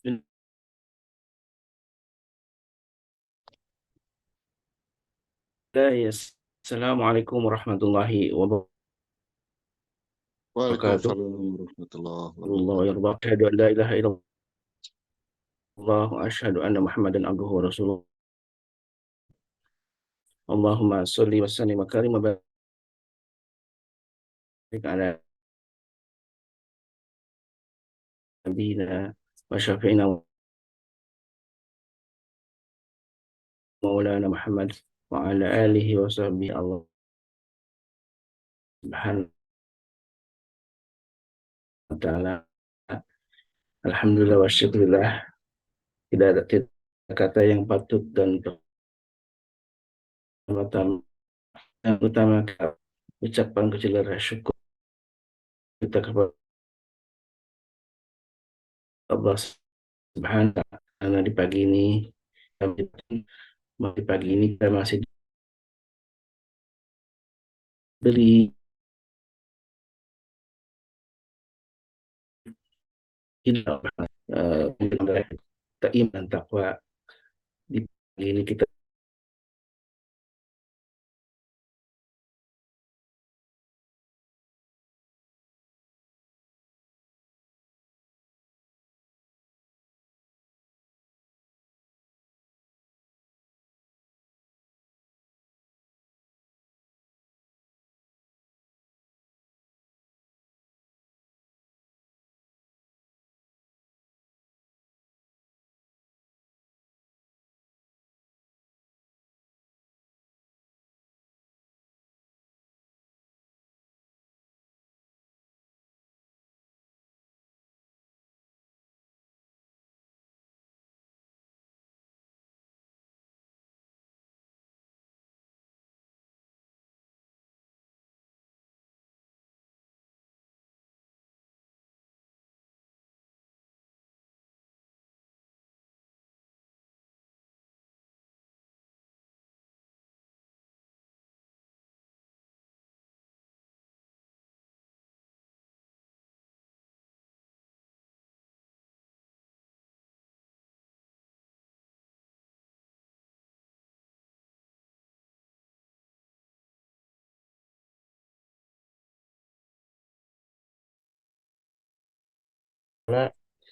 Assalamualaikum warahmatullahi wabarakatuh. Waalaikumsalam warahmatullahi Allah wabarakatuh. yarda. Asyhadu an la ilaha illallah wa asyhadu anna Muhammadan abduhu wa rasuluh. Allahumma sholli wa sallim wa karim wa barik ala nabiyyina wa syafi'ina wa maulana Muhammad wa ala alihi wa sahbihi. Allah subhanahu wa ta'ala. Alhamdulillah wa syukurillah. Tidak ada kata yang patut dan pertama yang utama ucapan kecil syukur kita kepada Allah subhanahu wa ta'ala. Karena di pagi ini kita masih beri hidup kita iman takwa. Di pagi ini kita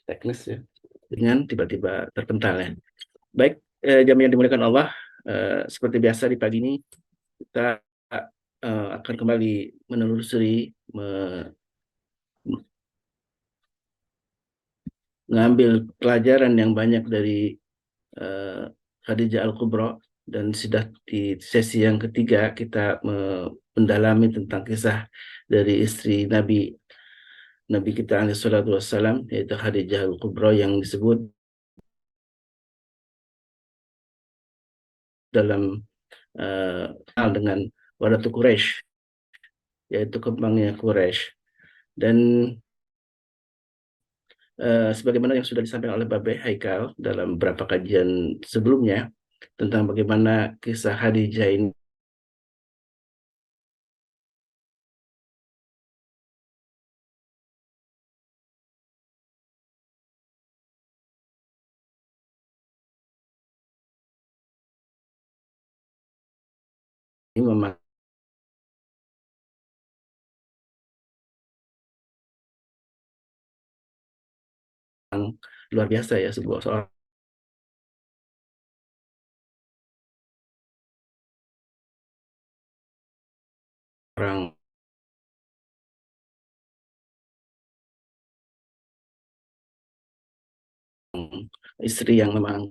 teknis ya, dengan tiba-tiba terpental ya. Baik, jamaah yang dimuliakan Allah, seperti biasa di pagi ini kita akan kembali menelusuri mengambil pelajaran yang banyak dari Khadijah Al-Kubra, dan sudah di sesi yang ketiga kita mendalami tentang kisah dari istri Nabi kita alaihi salatu wassalam, yaitu Khadijah Al-Kubra, yang disebut dalam dengan Wadatu Quraisy, yaitu kembangnya Quraisy. Dan sebagaimana yang sudah disampaikan oleh Babe Haikal dalam beberapa kajian sebelumnya tentang bagaimana kisah Khadijah ini memang luar biasa ya, sebuah seorang istri yang memang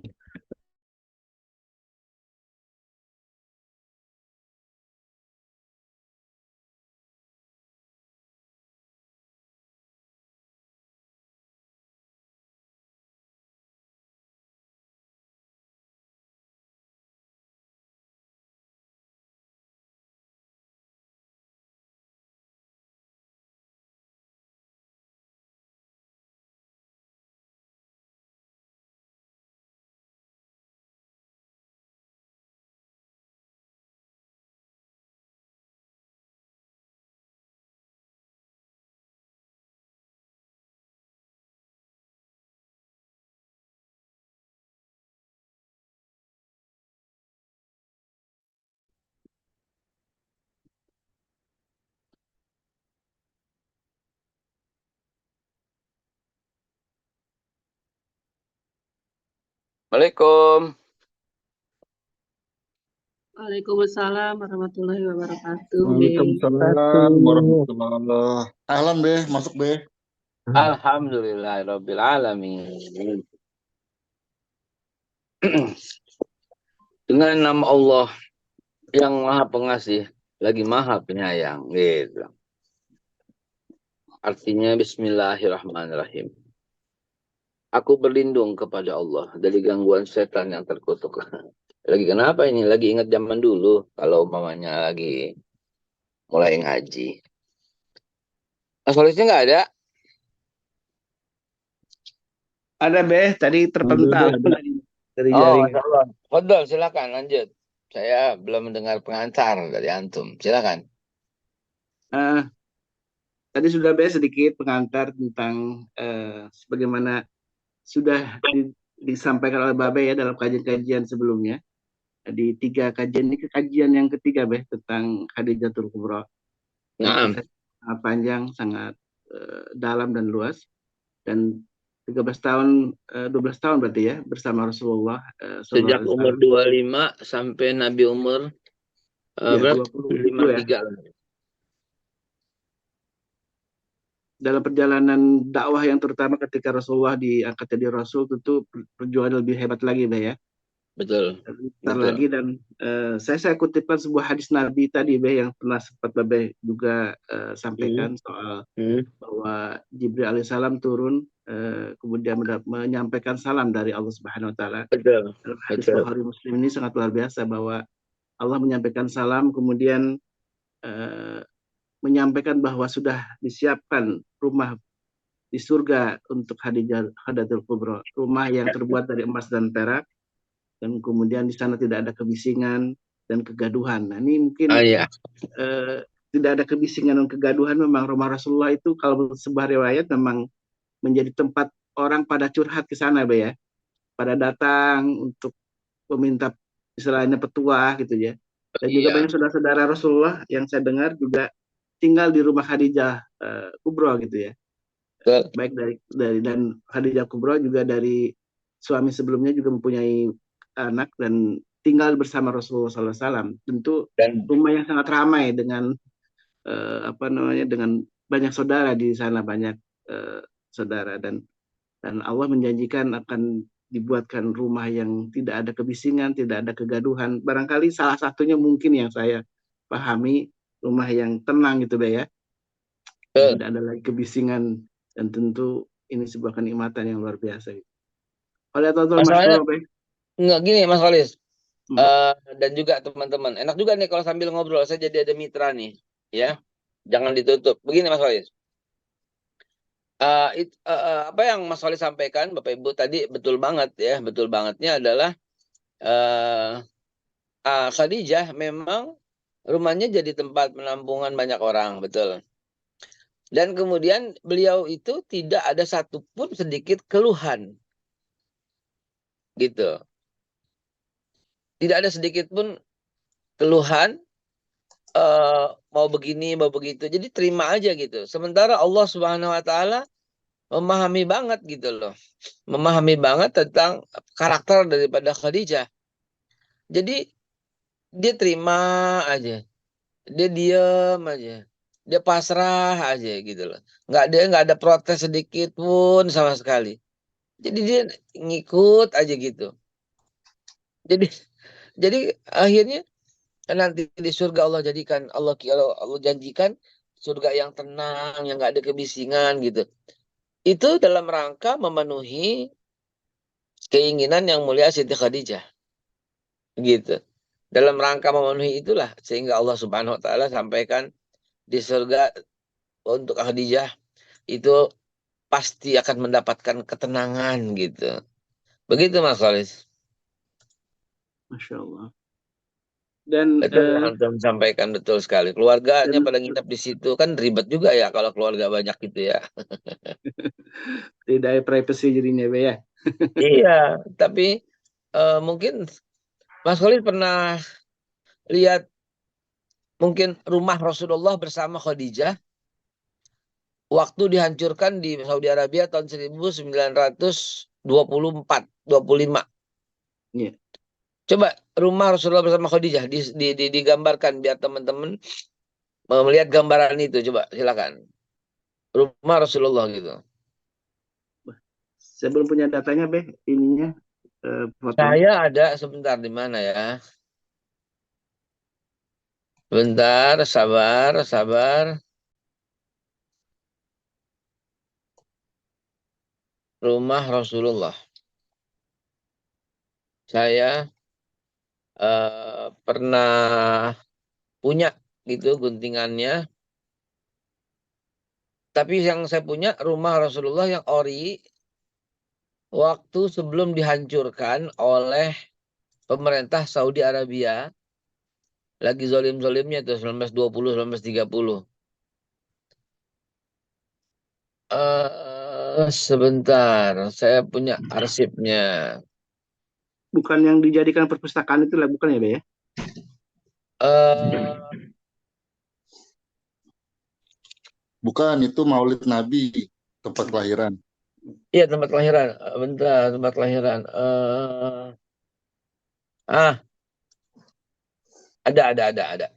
Assalamualaikum. Waalaikumsalam warahmatullahi wabarakatuh, Be. Waalaikumsalam warahmatullahi. Ahlan be, masuk be. Alhamdulillahirabbil alamin. Dengan nama Allah yang Maha Pengasih, lagi Maha Penyayang, gitu. Artinya Bismillahirrahmanirrahim. Aku berlindung kepada Allah dari gangguan setan yang terkutuk. Lagi kenapa ini? Lagi ingat zaman dulu kalau umpamanya lagi mulai ngaji. Solisnya nggak ada? Ada Beh, tadi terpental Ada. dari Oh, jaringan. Masya Allah. Fadol, silakan lanjut. Saya belum mendengar pengantar dari antum. Silakan. Eh, Tadi sudah Beh sedikit pengantar tentang sebagaimana sudah disampaikan oleh Babe ya dalam kajian-kajian sebelumnya. Di 3 kajian ini kajian yang ketiga Beh tentang Khadijatul Kubra. Dan Nah, kisah sangat panjang, sangat dalam dan luas. Dan 13 tahun, 12 tahun berarti ya bersama Rasulullah sejak sallallahu alaihi umur wasallam. 25 sampai Nabi umur Ya, berapa? 27 ya. 53 lah. Dalam perjalanan dakwah yang terutama ketika Rasulullah diangkat jadi Rasul, tentu perjuangan lebih hebat lagi, Mbak ya. Betul. Bentar Betul. lagi dan saya kutipkan sebuah hadis Nabi tadi, Mbak, yang pernah sempat Mbak juga sampaikan soal bahwa Jibril alaihissalam turun kemudian menyampaikan salam dari Allah Subhanahu Wa Taala. Betul. Dalam hadis Betul. Bukhari Muslim ini sangat luar biasa bahwa Allah menyampaikan salam kemudian eh, menyampaikan bahwa sudah disiapkan rumah di surga untuk Khadijatul Kubra, rumah yang terbuat dari emas dan perak, dan kemudian di sana tidak ada kebisingan dan kegaduhan. Nah, ini mungkin Iya. tidak ada kebisingan dan kegaduhan. Memang rumah Rasulullah itu kalau sebuah riwayat memang menjadi tempat orang pada curhat ke sana, ya, pada datang untuk meminta istilahnya petuah gitu ya. Dan juga Iya. banyak saudara-saudara Rasulullah yang saya dengar juga tinggal di rumah Khadijah Kubra gitu ya. Betul. Baik dari dan Khadijah Kubra juga dari suami sebelumnya juga mempunyai anak dan tinggal bersama Rasulullah SAW. Tentu Dan rumah yang sangat ramai dengan dengan banyak saudara di sana, banyak saudara, dan Allah menjanjikan akan dibuatkan rumah yang tidak ada kebisingan, tidak ada kegaduhan. Barangkali salah satunya mungkin yang saya pahami rumah yang tenang gitu, Be, ya. Yang tidak ada lagi kebisingan, dan tentu ini sebuah kenikmatan yang luar biasa. Oleh Tonton masalahnya Masykur, Be. nggak gini Mas Khalis. Hmm. Dan juga teman-teman. Enak juga nih kalau sambil ngobrol. Saya jadi ada mitra nih. Ya. Jangan ditutup. Begini Mas Khalis. Apa yang Mas Khalis sampaikan Bapak Ibu tadi betul banget ya. Betul bangetnya adalah Khadijah memang rumahnya jadi tempat penampungan banyak orang, betul. Dan kemudian beliau itu tidak ada satupun sedikit keluhan, gitu. Tidak ada sedikit pun keluhan, mau begini, mau begitu. Jadi terima aja gitu. Sementara Allah Subhanahu Wa Taala memahami banget gitu loh, memahami banget tentang karakter daripada Khadijah. Jadi dia terima aja. Dia diem aja, dia pasrah aja gitu loh, nggak ada protes sedikit pun sama sekali, jadi dia ngikut aja gitu. Jadi jadi akhirnya nanti di surga Allah janjikan surga yang tenang, yang nggak ada kebisingan gitu. Itu dalam rangka memenuhi keinginan yang mulia Siti Khadijah gitu. Dalam rangka memenuhi itulah sehingga Allah Subhanahu Wa Taala sampaikan di surga untuk Khadijah itu pasti akan mendapatkan ketenangan gitu. Begitu Mas Khalis. Masya Allah. Dan Itu yang antum sampaikan betul sekali. Keluarganya dan pada nginep di situ kan ribet juga ya kalau keluarga banyak gitu ya. tidak ada privacy jadinya, Be, ya. Iya, tapi mungkin Mas Khalis pernah lihat mungkin rumah Rasulullah bersama Khadijah waktu dihancurkan di Saudi Arabia tahun 1924, 25. Iya. Coba rumah Rasulullah bersama Khadijah digambarkan biar teman-teman melihat gambaran itu. Coba silakan. Rumah Rasulullah gitu. Saya belum punya datanya, ininya, fotonya. Saya ada sebentar di mana ya? Bentar, sabar, sabar. Rumah Rasulullah. Saya pernah punya gitu guntingannya. Tapi yang saya punya rumah Rasulullah yang ori waktu sebelum dihancurkan oleh pemerintah Saudi Arabia. Lagi zolim-zolimnya tuh 1920, 1930. Sebentar, saya punya arsipnya. Bukan yang dijadikan perpustakaan itu lah, bukan ya, Be ya? eh Bukan, itu Maulid Nabi, tempat kelahiran. Iya tempat kelahiran. Bentar, tempat kelahiran. Ah, ada.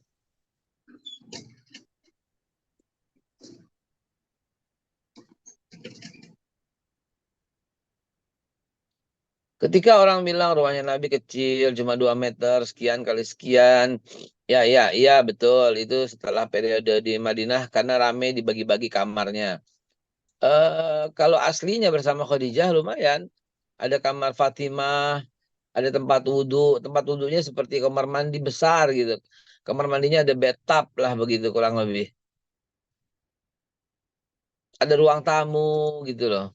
Ketika orang bilang rumahnya Nabi kecil, cuma 2 meter, sekian kali sekian. Ya, betul. Itu setelah periode di Madinah karena rame dibagi-bagi kamarnya. Kalau aslinya bersama Khadijah lumayan. Ada kamar Fatimah, ada tempat wudhu. Tempat wudhunya seperti kamar mandi besar gitu. Kamar mandinya ada bathtub lah begitu kurang lebih. Ada ruang tamu gitu loh.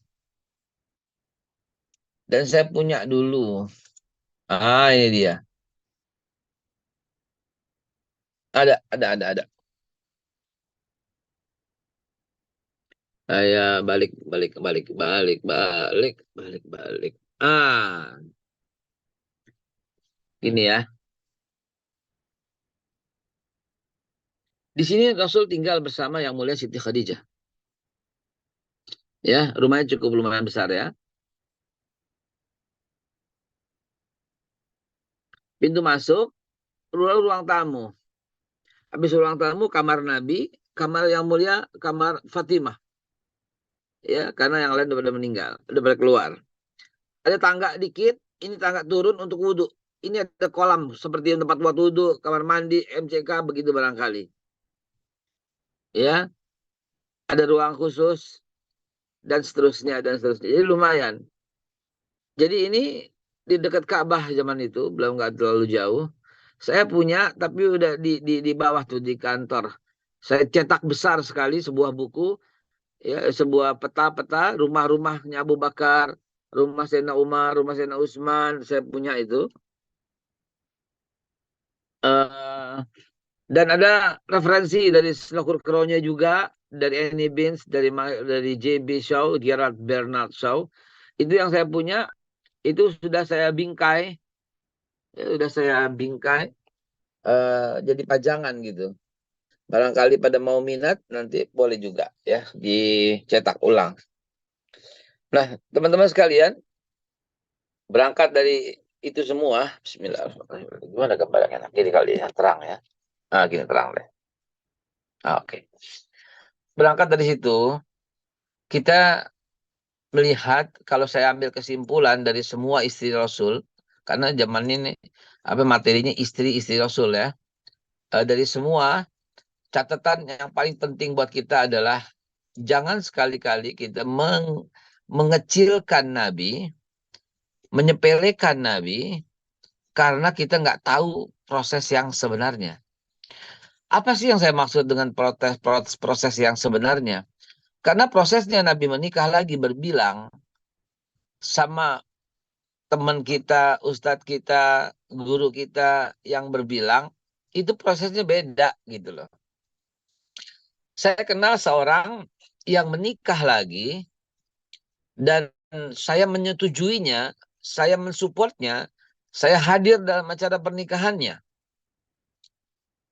Dan saya punya dulu. Ini dia. Ada. Saya balik. Gini ya. Di sini Rasul tinggal bersama yang mulia Siti Khadijah. Ya, rumahnya cukup lumayan besar ya. Pintu masuk, ruang tamu. Habis ruang tamu, kamar Nabi, kamar yang mulia, kamar Fatimah. Ya, karena yang lain udah pada meninggal, udah pada keluar. Ada tangga dikit, ini tangga turun untuk wudhu. Ini ada kolam seperti tempat buat wudhu, kamar mandi, MCK, begitu barangkali. Ya, ada ruang khusus dan seterusnya. Jadi lumayan. Jadi ini di dekat Ka'bah zaman itu, belum nggak terlalu jauh. Saya punya, tapi udah di bawah tuh di kantor. Saya cetak besar sekali sebuah buku, ya, sebuah peta-peta rumah-rumahnya Abu Bakar, rumah Sayyidina Umar, rumah Sayyidina Utsman, saya punya itu. Eh, dan ada referensi dari Snooker Crow-nya juga, dari Annie Beans, dari J.B. Shaw, Gerard Bernard Shaw. Itu yang saya punya, itu sudah saya bingkai, jadi pajangan gitu. Barangkali pada mau minat nanti boleh juga ya dicetak ulang. Nah, teman-teman sekalian, berangkat dari itu semua, bismillahirrahmanirrahim. Gimana gambarnya? Gini kali ya, terang ya. Gini terang deh. Oke. Berangkat dari situ, kita melihat kalau saya ambil kesimpulan dari semua istri Rasul, karena zaman ini materinya istri-istri Rasul ya. Dari semua catatan yang paling penting buat kita adalah jangan sekali-kali kita mengecilkan Nabi, menyepelekan Nabi, karena kita nggak tahu proses yang sebenarnya. Apa sih yang saya maksud dengan proses yang sebenarnya? Karena prosesnya Nabi menikah lagi berbilang sama teman kita, ustadz kita, guru kita yang berbilang, itu prosesnya beda gitu loh. Saya kenal seorang yang menikah lagi dan saya menyetujuinya, saya mensupportnya, saya hadir dalam acara pernikahannya.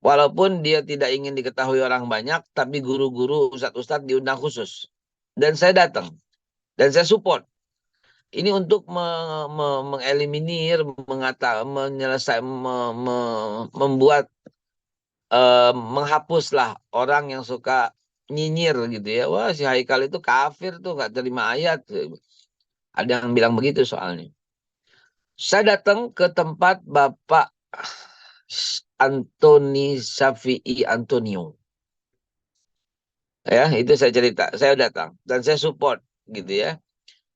Walaupun dia tidak ingin diketahui orang banyak, tapi guru-guru, ustadz-ustadz diundang khusus. Dan saya datang. Dan saya support. Ini untuk mengeliminir, membuat menghapuslah orang yang suka nyinyir gitu ya. Wah, si Haikal itu kafir tuh, nggak terima ayat. Ada yang bilang begitu soalnya. Saya datang ke tempat Bapak Antoni Syafi'i Antonio. Ya, itu saya cerita. Saya datang dan saya support gitu ya.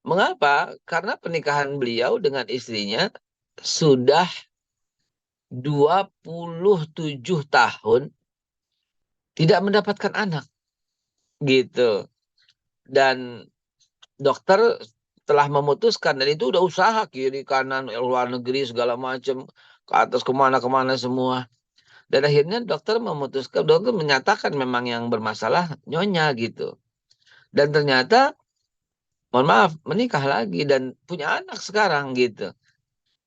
Mengapa? Karena pernikahan beliau dengan istrinya sudah 27 tahun tidak mendapatkan anak gitu. Dan dokter telah memutuskan, dan itu udah usaha kiri kanan luar negeri segala macam, ke atas kemana-kemana semua. Dan akhirnya dokter menyatakan memang yang bermasalah nyonya gitu. Dan ternyata mohon maaf menikah lagi dan punya anak sekarang gitu.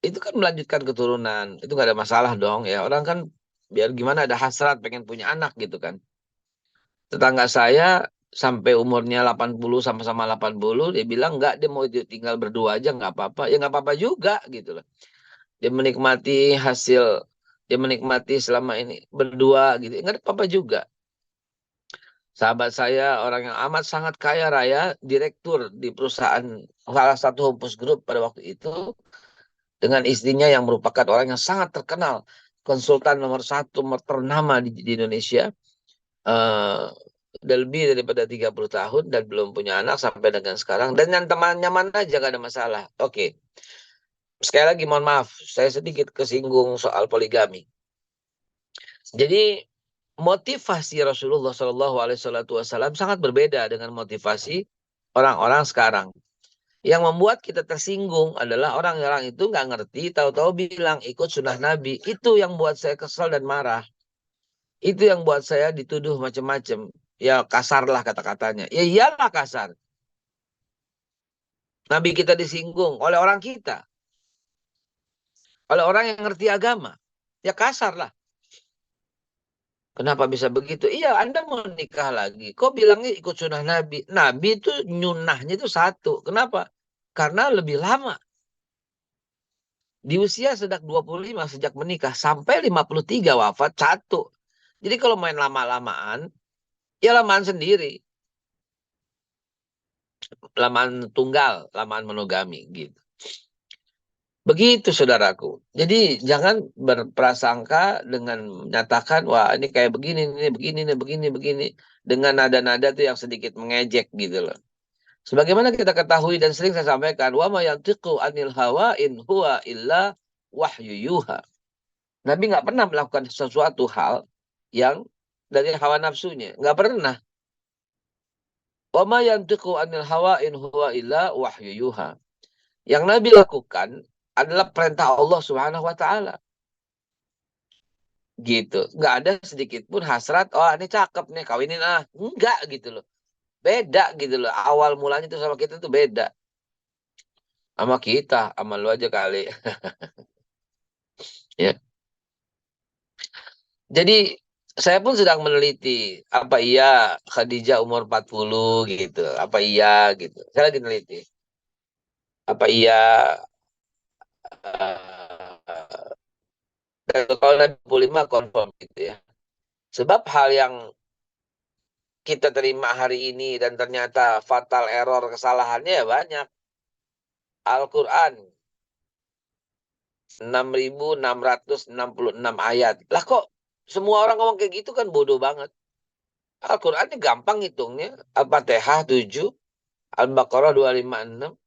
Itu kan melanjutkan keturunan, itu nggak ada masalah dong ya. Orang kan biar gimana ada hasrat pengen punya anak gitu kan. Tetangga saya sampai umurnya 80, sama-sama 80, dia bilang enggak, dia mau tinggal berdua aja nggak apa-apa. Ya nggak apa-apa juga gitu loh. Dia menikmati hasil, dia menikmati selama ini berdua gitu. Nggak ada apa-apa juga. Sahabat saya orang yang amat sangat kaya raya, direktur di perusahaan salah satu Hompus Group pada waktu itu, dengan istrinya yang merupakan orang yang sangat terkenal, konsultan nomor satu ternama di Indonesia. Udah lebih daripada 30 tahun dan belum punya anak sampai dengan sekarang. Dan yang teman nyaman aja, gak ada masalah. Oke. Sekali lagi mohon maaf, saya sedikit kesinggung soal poligami. Jadi motivasi Rasulullah SAW sangat berbeda dengan motivasi orang-orang sekarang. Yang membuat kita tersinggung adalah orang-orang itu nggak ngerti, tahu-tahu bilang ikut sunnah Nabi. Itu yang buat saya kesal dan marah. Itu yang buat saya dituduh macam-macam. Ya kasar lah kata-katanya. Ya iyalah kasar. Nabi kita disinggung oleh orang kita. Oleh orang yang ngerti agama. Ya kasar lah. Kenapa bisa begitu? Iya, Anda mau nikah lagi. Kok bilangnya ikut sunnah Nabi? Nabi itu nyunahnya itu satu. Kenapa? Karena lebih lama. Di usia sejak 25 sejak menikah sampai 53 wafat satu. Jadi kalau main lama-lamaan, ya lamaan sendiri. Lamaan tunggal, lamaan monogami gitu. Begitu saudaraku. Jadi jangan berprasangka dengan menyatakan wah ini kayak begini, ini begini, ini begini, begini. Dengan nada-nada tuh yang sedikit mengejek gitu loh. Sebagaimana kita ketahui dan sering saya sampaikan, wa ma yantiqu anil hawa in huwa illa wahyu yuha. Nabi nggak pernah melakukan sesuatu hal yang dari hawa nafsunya. Nggak pernah. Wa ma yantiqu anil hawa in huwa illa wahyu yuha. Yang Nabi lakukan adalah perintah Allah Subhanahu wa taala. Gitu. Nggak ada sedikit pun hasrat, oh ini cakep nih, kawinin ah. Enggak gitu loh. Beda gitu loh. Awal mulanya itu sama kita tuh beda. Sama kita, sama lu aja kali. Ya. Jadi saya pun sedang meneliti apa iya Khadijah umur 40 gitu. Apa iya gitu. Saya lagi meneliti. Apa iya kalau Nabi 25 confirm gitu ya. Sebab hal yang kita terima hari ini dan ternyata fatal error kesalahannya ya banyak. Al-Quran 6.666 ayat. Lah kok semua orang ngomong kayak gitu kan bodoh banget. Al-Quran ini gampang hitungnya. Al-Fatihah 7, Al-Baqarah 256,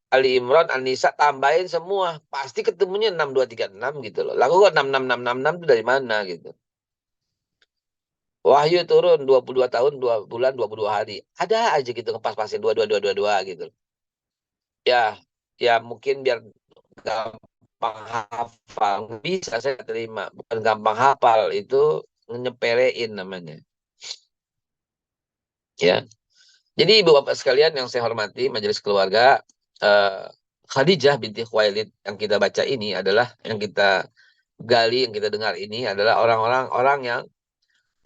Ali Imran, An-Nisa tambahin semua. Pasti ketemunya 6236 gitu loh. Lah kok 66666 itu dari mana gitu. Wahyu turun 22 tahun, 2 bulan, 22 hari. Ada aja gitu ngepas-pasin 2222 gitu. Ya, ya mungkin biar gampang hafal. Bisa saya terima. Bukan gampang hafal, itu nyepelein namanya. Ya. Jadi ibu bapak sekalian yang saya hormati, majelis keluarga, Khadijah binti Khuwailid yang kita baca ini adalah, yang kita gali, yang kita dengar ini adalah orang yang,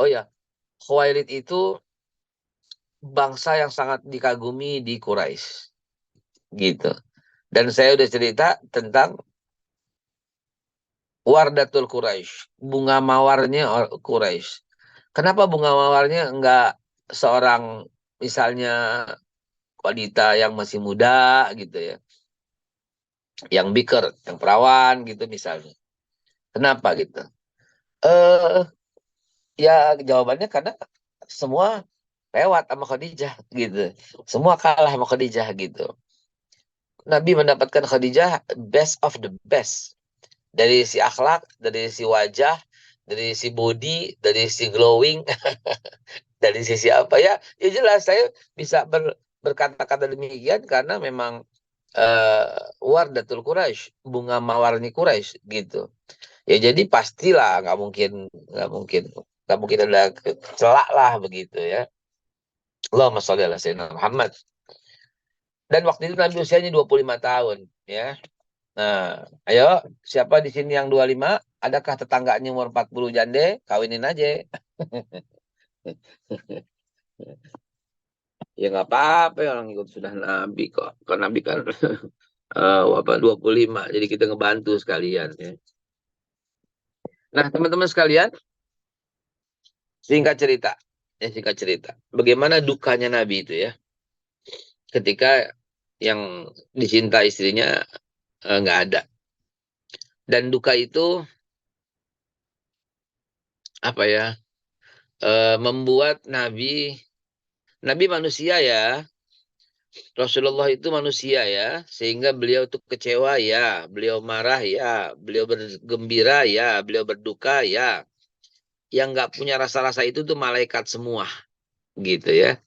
oh ya, Khuwailid itu bangsa yang sangat dikagumi di Quraisy, gitu. Dan saya udah cerita tentang Wardatul Quraisy, bunga mawarnya Quraisy. Kenapa bunga mawarnya enggak seorang misalnya wanita yang masih muda gitu ya, yang biker, yang perawan gitu misalnya. Kenapa gitu? Eh ya jawabannya karena semua lewat sama Khadijah gitu. Semua kalah sama Khadijah gitu. Nabi mendapatkan Khadijah best of the best. Dari si akhlak, dari si wajah, dari si body, dari si glowing, dari sisi apa ya? Ya jelas saya bisa berkata-kata demikian karena memang Wardatul Quraisy, bunga mawarnya Quraisy gitu. Ya jadi pastilah nggak mungkin ada celak lah begitu ya. Allahumma sholli ala sayyidina Muhammad. Dan waktu itu Nabi usianya 25 tahun ya. Nah, ayo siapa di sini yang 25? Adakah tetangganya umur 40 jande? Kawinin aja. Ya nggak apa-apa ya, orang ikut sudah Nabi kok. Kan Nabi kan 25. Jadi kita ngebantu sekalian ya. Nah, teman-teman sekalian, singkat cerita. Ya, singkat cerita. Bagaimana dukanya Nabi itu ya. Ketika yang dicinta istrinya nggak ada. Dan duka itu apa ya? Membuat Nabi manusia ya. Rasulullah itu manusia ya, sehingga beliau tuh kecewa ya, beliau marah ya, beliau bergembira ya, beliau berduka ya. Yang nggak punya rasa-rasa itu tuh malaikat semua gitu ya.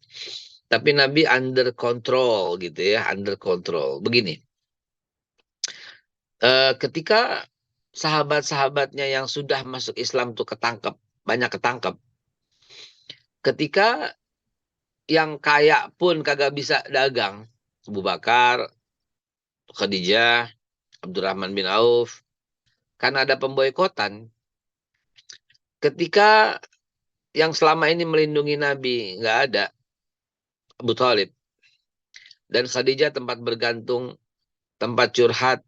Tapi Nabi under control gitu ya, under control. Begini, ketika sahabat-sahabatnya yang sudah masuk Islam tuh ketangkep, banyak ketangkep. Ketika yang kaya pun kagak bisa dagang, Abu Bakar, Khadijah, Abdurrahman bin Auf, karena ada pemboikotan. Ketika yang selama ini melindungi Nabi nggak ada, Abu Thalib. Dan Khadijah tempat bergantung, tempat curhat,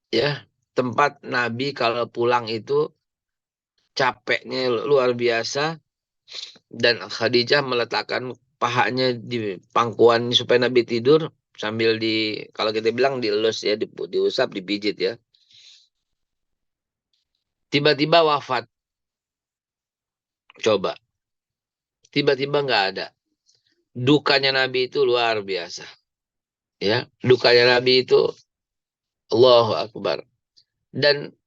ya, tempat Nabi kalau pulang itu capeknya luar biasa. Dan Khadijah meletakkan pahanya di pangkuan supaya Nabi tidur sambil kalau kita bilang dielus ya, diusap, dipijit ya. Tiba-tiba wafat. Coba. Tiba-tiba nggak ada. Dukanya Nabi itu luar biasa. Ya, dukanya Nabi itu Allahu Akbar. Dan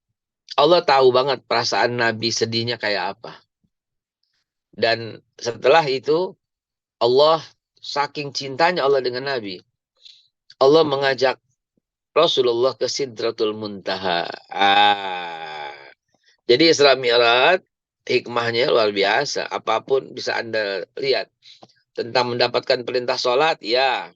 Allah tahu banget perasaan Nabi sedihnya kayak apa. Dan setelah itu Allah saking cintanya Allah dengan Nabi, Allah mengajak Rasulullah ke Sidratul Muntaha. Jadi Isra Mi'raj hikmahnya luar biasa. Apapun bisa Anda lihat. Tentang mendapatkan perintah sholat, ya.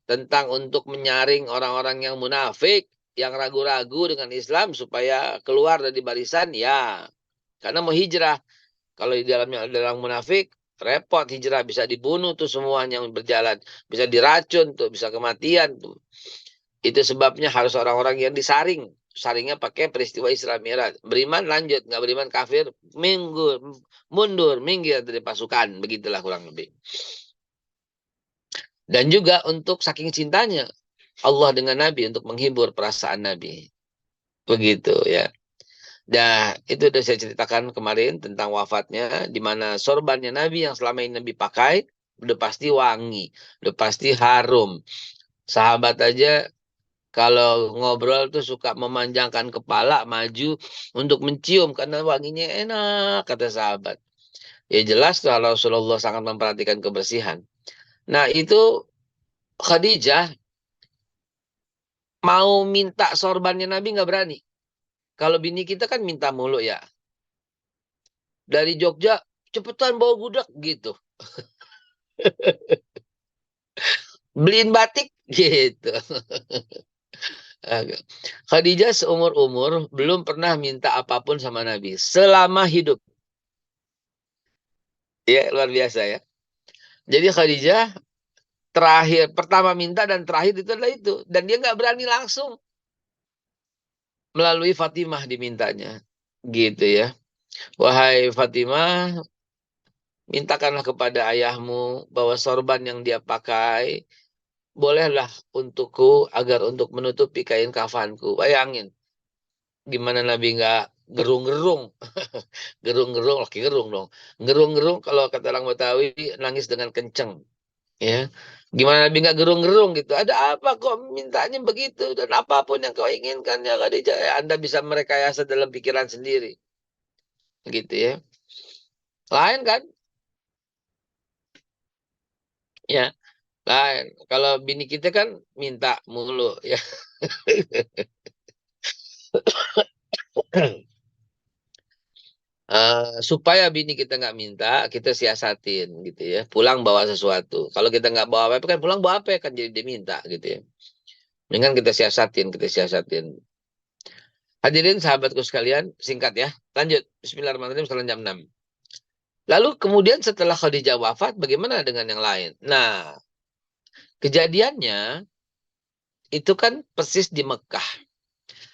Tentang untuk menyaring orang-orang yang munafik, yang ragu-ragu dengan Islam supaya keluar dari barisan, ya. Karena mau hijrah. Kalau di dalam munafik, repot hijrah. Bisa dibunuh tuh semuanya yang berjalan. Bisa diracun tuh, bisa kematian tuh. Itu sebabnya harus orang-orang yang disaring. Saringnya pakai peristiwa Isra Mi'raj. Beriman lanjut, nggak beriman kafir, mundur, minggir dari pasukan. Begitulah kurang lebih. Dan juga untuk saking cintanya Allah dengan Nabi untuk menghibur perasaan Nabi. Begitu ya. Nah, itu sudah saya ceritakan kemarin tentang wafatnya, di mana sorbannya Nabi yang selama ini Nabi pakai, udah pasti wangi, udah pasti harum. Sahabat aja kalau ngobrol tuh suka memanjangkan kepala, maju untuk mencium, karena wanginya enak, kata sahabat. Ya jelas kalau Rasulullah sangat memperhatikan kebersihan. Nah, itu Khadijah mau minta sorbannya Nabi nggak berani. Kalau bini kita kan minta mulu ya. Dari Jogja, cepetan bawa budak gitu. Beliin batik gitu. Khadijah seumur-umur belum pernah minta apapun sama Nabi. Selama hidup. Ya, luar biasa ya. Jadi Khadijah terakhir, pertama minta dan terakhir itu adalah itu. Dan dia nggak berani langsung melalui Fatimah dimintanya. Gitu ya. Wahai Fatimah, mintakanlah kepada ayahmu bahwa sorban yang dia pakai, bolehlah untukku agar untuk menutupi kain kafanku. Bayangin, gimana Nabi nggak gerung-gerung. Gerung-gerung, laki gerung dong. Gerung-gerung kalau kata orang Betawi, nangis dengan kenceng. Ya, gimana Nabi nggak gerung-gerung gitu? Ada apa kok mintanya begitu? Dan apapun yang kau inginkan ya Khadijah, Anda bisa merekayasa dalam pikiran sendiri, gitu ya. Lain kan? Ya, lain. Kalau bini kita kan minta mulu ya. Supaya bini kita nggak minta, kita siasatin gitu ya. Pulang bawa sesuatu. Kalau kita nggak bawa apa-apa kan pulang bawa apa kan jadi dia minta gitu ya. Dengan kita siasatin, kita siasatin. Hadirin sahabatku sekalian, singkat ya. Lanjut. Bismillahirrahmanirrahim setelah jam 6. Lalu kemudian setelah Khadijah wafat, bagaimana dengan yang lain? Nah, kejadiannya itu kan persis di Mekah.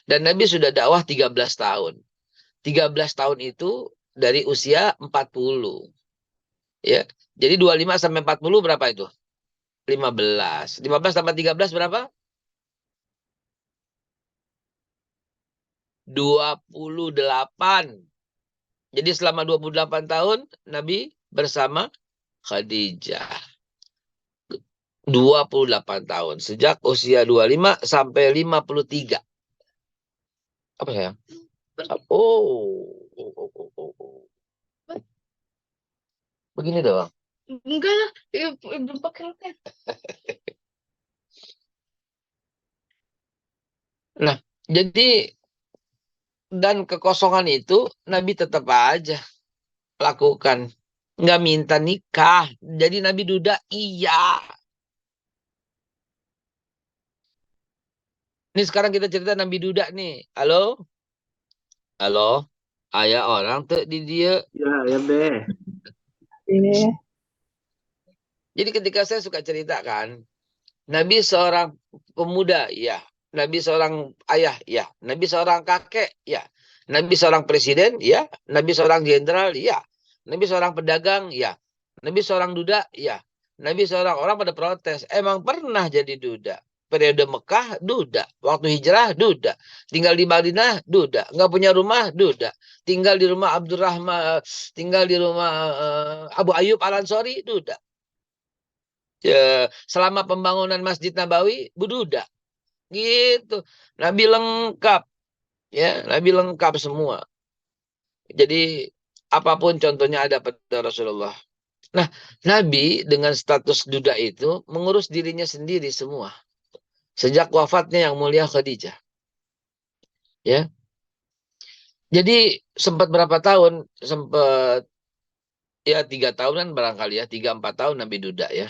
Dan Nabi sudah dakwah 13 tahun. 13 tahun itu dari usia 40. Ya. Jadi 25 sampai 40 berapa itu? 15. 15 tambah 13 berapa? 28. Jadi selama 28 tahun Nabi bersama Khadijah. 28 tahun. Sejak usia 25 sampai 53. Apa sayang? Oh. Begini doang. Enggak lah, belum pakai loket. Nah, jadi dan kekosongan itu Nabi tetap aja lakukan. Nggak minta nikah. Jadi Nabi duda, iya. Ini sekarang kita cerita Nabi duda nih. Halo? Halo? Ayah orang tuh di dia. Ya, Be. Iya. Jadi ketika saya suka cerita kan, Nabi seorang pemuda, ya. Nabi seorang ayah, ya. Nabi seorang kakek, ya. Nabi seorang presiden, ya. Nabi seorang jenderal, ya. Nabi seorang pedagang, ya. Nabi seorang duda, ya. Nabi seorang orang pada protes. Emang pernah jadi duda. Periode Mekah, duda. Waktu hijrah, duda. Tinggal di Madinah, duda. Nggak punya rumah, duda. Tinggal di rumah Abdurrahman, tinggal di rumah Abu Ayyub Al-Ansori, duda. Ya, selama pembangunan Masjid Nabawi, bududa. Gitu. Nabi lengkap. Ya, Nabi lengkap semua. Jadi, apapun contohnya ada pada Rasulullah. Nah, Nabi dengan status duda itu mengurus dirinya sendiri semua. Sejak wafatnya yang mulia Khadijah. Ya. Jadi, sempat berapa tahun? Sempat, ya 3 tahunan barangkali ya. 3-4 tahun Nabi duda ya.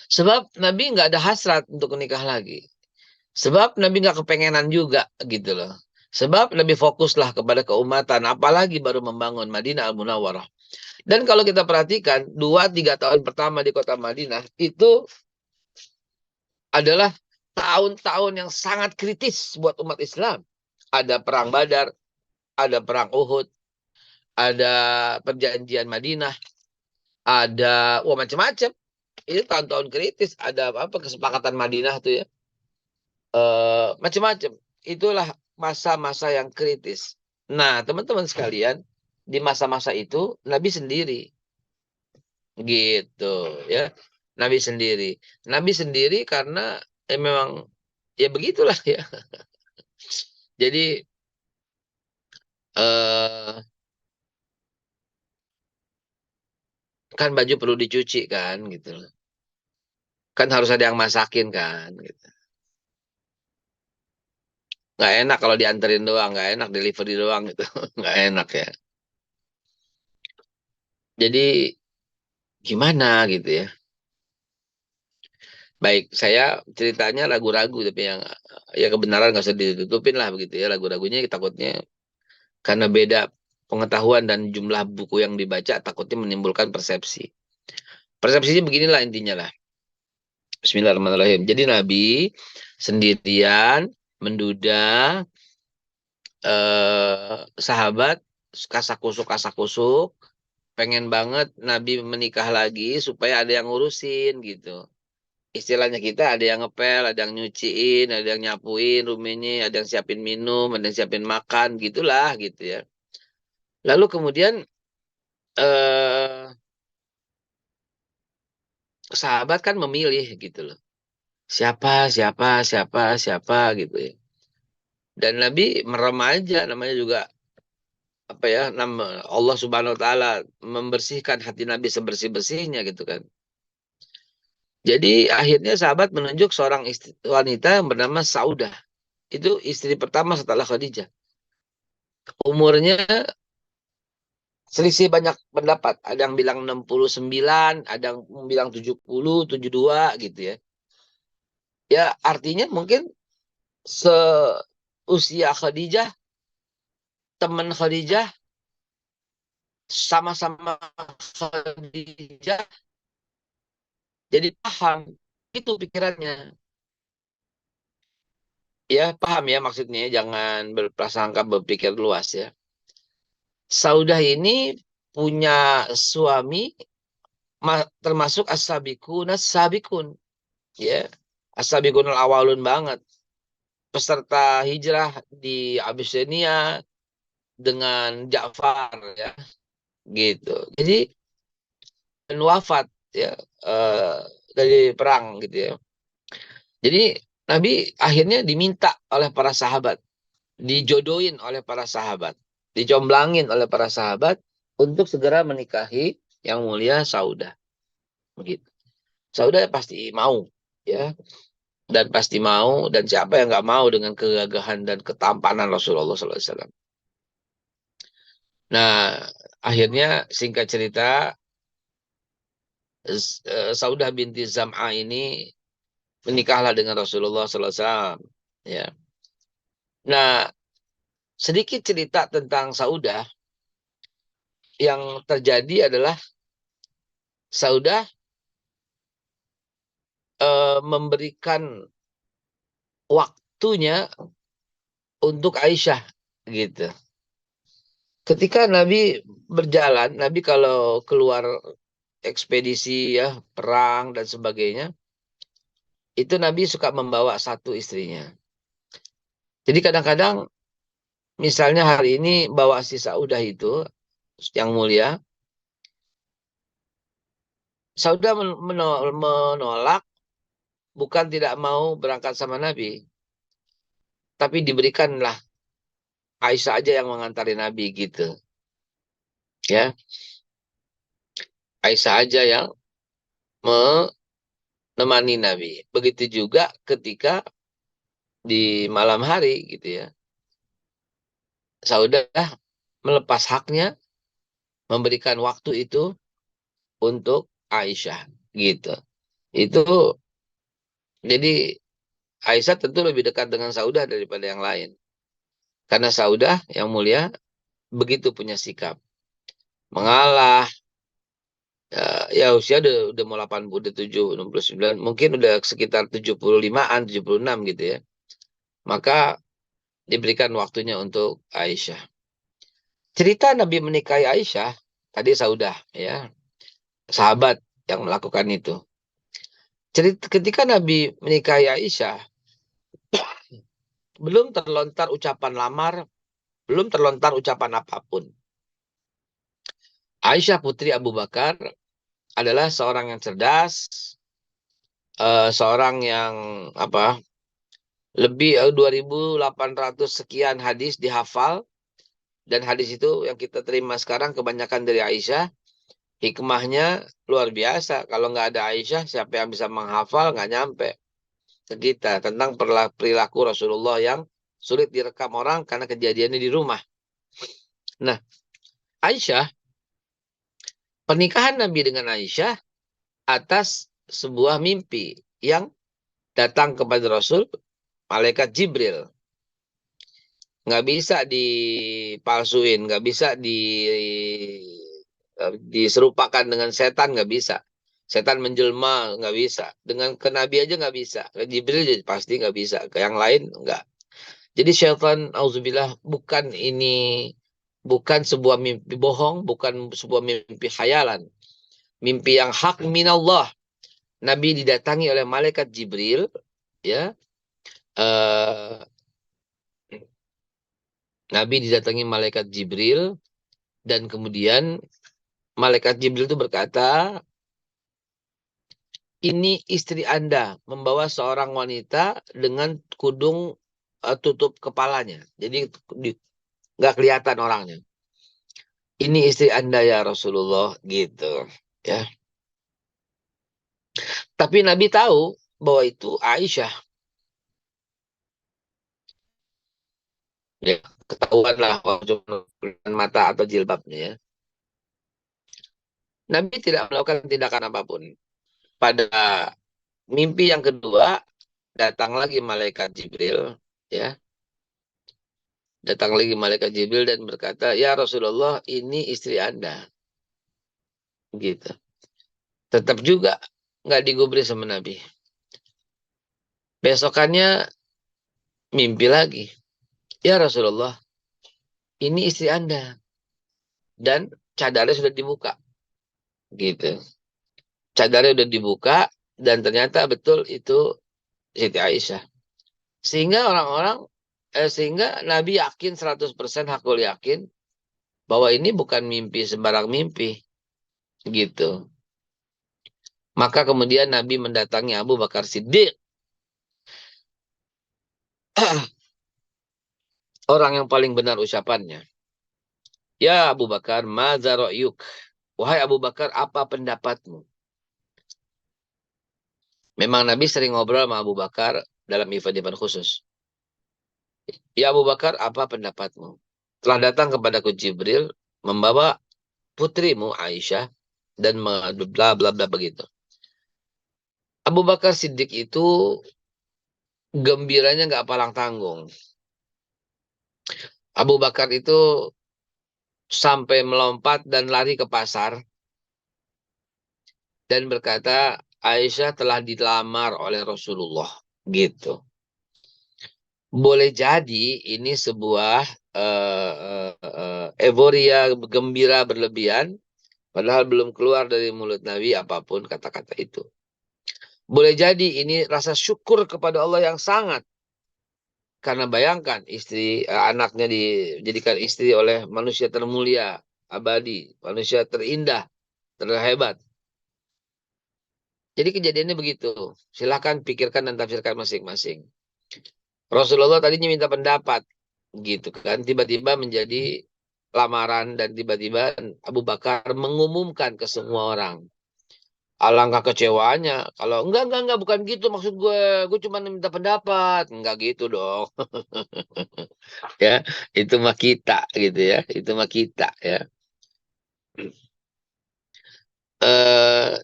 Sebab Nabi nggak ada hasrat untuk menikah lagi. Sebab Nabi nggak kepengenan juga gitu loh. Sebab Nabi fokuslah kepada keumatan. Apalagi baru membangun Madinah Al-Munawwarah. Dan kalau kita perhatikan 2-3 tahun pertama di kota Madinah itu adalah tahun-tahun yang sangat kritis buat umat Islam. Ada perang Badar, ada perang Uhud, ada perjanjian Madinah, ada macam-macam. Ini tahun-tahun kritis. Ada apa kesepakatan Madinah tuh ya. Macam-macam. Itulah masa-masa yang kritis. Nah, teman-teman sekalian, di masa-masa itu Nabi sendiri. Gitu, ya. Nabi sendiri. Nabi sendiri karena memang ya begitulah ya. Jadi kan baju perlu dicuci kan gitu. Kan harus ada yang masakin kan gitu. Nggak enak kalau dianterin doang, nggak enak delivery doang gitu. Nggak enak ya. Jadi gimana gitu ya. Baik, saya ceritanya ragu-ragu tapi yang ya kebenaran nggak usah ditutupin lah begitu ya. Ragu-ragunya takutnya karena beda pengetahuan dan jumlah buku yang dibaca takutnya menimbulkan persepsi. Persepsinya beginilah intinya lah. Bismillahirrahmanirrahim. Jadi Nabi sendirian menduda sahabat kasak-kusuk, pengen banget Nabi menikah lagi supaya ada yang ngurusin gitu. Istilahnya kita ada yang ngepel, ada yang nyuciin, ada yang nyapuin rumahnya, ada yang siapin minum, ada yang siapin makan, gitulah gitu ya. Lalu kemudian eh sahabat kan memilih gitu loh. Siapa gitu ya. Dan Nabi merem aja, namanya juga apa ya, nama Allah Subhanahu wa taala membersihkan hati Nabi sebersih-bersihnya gitu kan. Jadi akhirnya sahabat menunjuk seorang wanita yang bernama Saudah. Itu istri pertama setelah Khadijah. Umurnya selisih banyak pendapat. Ada yang bilang 69, ada yang bilang 70, 72 gitu ya. Ya artinya mungkin seusia Khadijah, teman Khadijah, sama-sama Khadijah, jadi paham. Itu pikirannya. Ya paham ya maksudnya, jangan berprasangka berpikir luas ya. Saudah ini punya suami termasuk as-sabiqun as-sabiqun ya. As-sabiqunul awalun banget. Peserta hijrah di Abyssinia dengan Ja'far ya gitu. Jadi wafat ya dari perang gitu ya. Jadi Nabi akhirnya diminta oleh para sahabat, dijodohin oleh para sahabat, dicomblangin oleh para sahabat untuk segera menikahi yang mulia Saudah. Begitu. Saudah pasti mau ya, dan pasti mau, dan siapa yang nggak mau dengan kegagahan dan ketampanan Rasulullah SAW. Nah, akhirnya singkat cerita, Saudah binti Zam'a ini menikahlah dengan Rasulullah SAW. Ya. Nah, sedikit cerita tentang Saudah. Yang terjadi adalah Saudah memberikan waktunya untuk Aisyah gitu. Ketika Nabi berjalan, Nabi kalau keluar ekspedisi ya, perang dan sebagainya, itu Nabi suka membawa satu istrinya. Jadi kadang-kadang misalnya hari ini bawa si Saudah itu yang mulia, Saudah menolak, bukan tidak mau berangkat sama Nabi, tapi diberikanlah Aisyah aja yang mengantari Nabi gitu. Ya, Aisyah aja yang menemani Nabi. Begitu juga ketika di malam hari gitu ya. Saudah melepas haknya, memberikan waktu itu untuk Aisyah gitu. Itu jadi Aisyah tentu lebih dekat dengan Saudah daripada yang lain. Karena Saudah yang mulia begitu punya sikap. Mengalah, ya usia udah mau 80, udah 69, mungkin udah sekitar 75-an, 76 gitu ya. Maka diberikan waktunya untuk Aisyah. Cerita Nabi menikahi Aisyah, tadi Saudah ya, sahabat yang melakukan itu. Ketika Nabi menikahi Aisyah, belum terlontar ucapan lamar, belum terlontar ucapan apapun. Aisyah putri Abu Bakar adalah seorang yang cerdas, seorang yang lebih 2.800 sekian hadis dihafal, dan hadis itu yang kita terima sekarang kebanyakan dari Aisyah. Hikmahnya luar biasa. Kalau nggak ada Aisyah, siapa yang bisa menghafal, nggak nyampe ke kita tentang perilaku Rasulullah yang sulit direkam orang karena kejadiannya di rumah. Nah, Aisyah, pernikahan Nabi dengan Aisyah atas sebuah mimpi yang datang kepada Rasul, malaikat Jibril. Nggak bisa dipalsuin, nggak bisa diserupakan dengan setan, nggak bisa. Setan menjelma nggak bisa. Dengan ke Nabi aja nggak bisa. Ke Jibril jadi pasti nggak bisa. Ke yang lain nggak. Jadi syaitan, auzubillah, bukan sebuah mimpi bohong, bukan sebuah mimpi khayalan. Mimpi yang hak minallah. Nabi didatangi oleh malaikat Jibril, ya. eh Nabi didatangi malaikat Jibril dan kemudian malaikat Jibril itu berkata, ini istri Anda membawa seorang wanita dengan kudung tutup kepalanya. Jadi nggak kelihatan orangnya. Ini istri Anda ya Rasulullah gitu. Ya. Tapi Nabi tahu bahwa itu Aisyah. Ya, ketahuan lah cuma mata atau jilbabnya ya. Nabi tidak melakukan tindakan apapun. Pada mimpi yang kedua, datang lagi malaikat Jibril, ya. Datang lagi malaikat Jibril dan berkata, "Ya Rasulullah, ini istri Anda." Gitu. Tetap juga nggak digubris sama Nabi. Besokannya mimpi lagi. "Ya Rasulullah, ini istri Anda." Dan cadarnya sudah dibuka. Gitu. Cadarnya sudah dibuka dan ternyata betul itu Siti Aisyah. Sehingga Nabi yakin 100% hakul yakin bahwa ini bukan mimpi sembarang mimpi. Gitu. Maka kemudian Nabi mendatangi Abu Bakar Siddiq. Orang yang paling benar ucapannya. Ya Abu Bakar, madza ra'yuk? Wahai Abu Bakar, apa pendapatmu? Memang Nabi sering ngobrol sama Abu Bakar dalam event-event khusus. Ya Abu Bakar, apa pendapatmu? Telah datang kepadaku Jibril membawa putrimu Aisyah dan bla bla bla begitu. Abu Bakar Siddiq itu gembiranya nggak palang tanggung. Abu Bakar itu sampai melompat dan lari ke pasar dan berkata, Aisyah telah dilamar oleh Rasulullah. Gitu. Boleh jadi ini sebuah euforia gembira berlebihan, padahal belum keluar dari mulut Nabi apapun kata-kata itu. Boleh jadi ini rasa syukur kepada Allah yang sangat. Karena bayangkan anaknya dijadikan istri oleh manusia termulia, abadi, manusia terindah, terhebat. Jadi kejadiannya begitu. Silahkan pikirkan dan tafsirkan masing-masing. Rasulullah tadinya minta pendapat, gitu kan. Tiba-tiba menjadi lamaran dan tiba-tiba Abu Bakar mengumumkan ke semua orang. Alangkah kecewaannya. Kalau enggak, bukan gitu maksud gue cuma minta pendapat. Enggak gitu dong. Ya, itu mah kita gitu ya. Itu mah kita ya.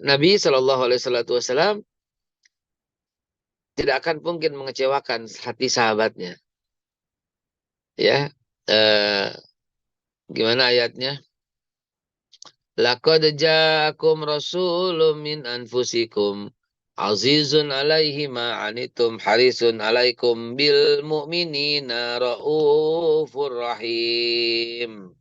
Nabi SAW tidak akan mungkin mengecewakan hati sahabatnya. Ya, gimana ayatnya? Laqad ja'akum rasulun min anfusikum azizun alaihi ma anitum harisun alaikum bil mu'minina raufur rahim.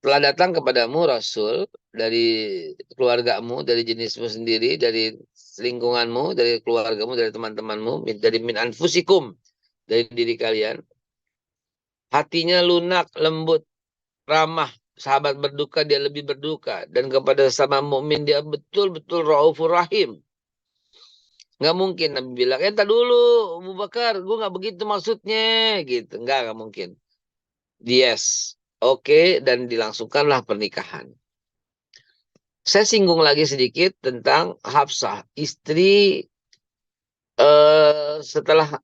Telah datang kepadamu Rasul dari keluargamu, dari jenismu sendiri, dari lingkunganmu, dari keluargamu, dari teman-temanmu, dari min anfusikum, dari diri kalian. Hatinya lunak, lembut, ramah, sahabat berduka dia lebih berduka, dan kepada sama mukmin dia betul-betul raufur rahim. Nggak mungkin Nabi bilang, entar dulu Abu Bakar, gue nggak begitu maksudnya, gitu. Nggak mungkin. Yes, oke, dan dilangsungkanlah pernikahan. Saya singgung lagi sedikit tentang Hafsah, istri setelah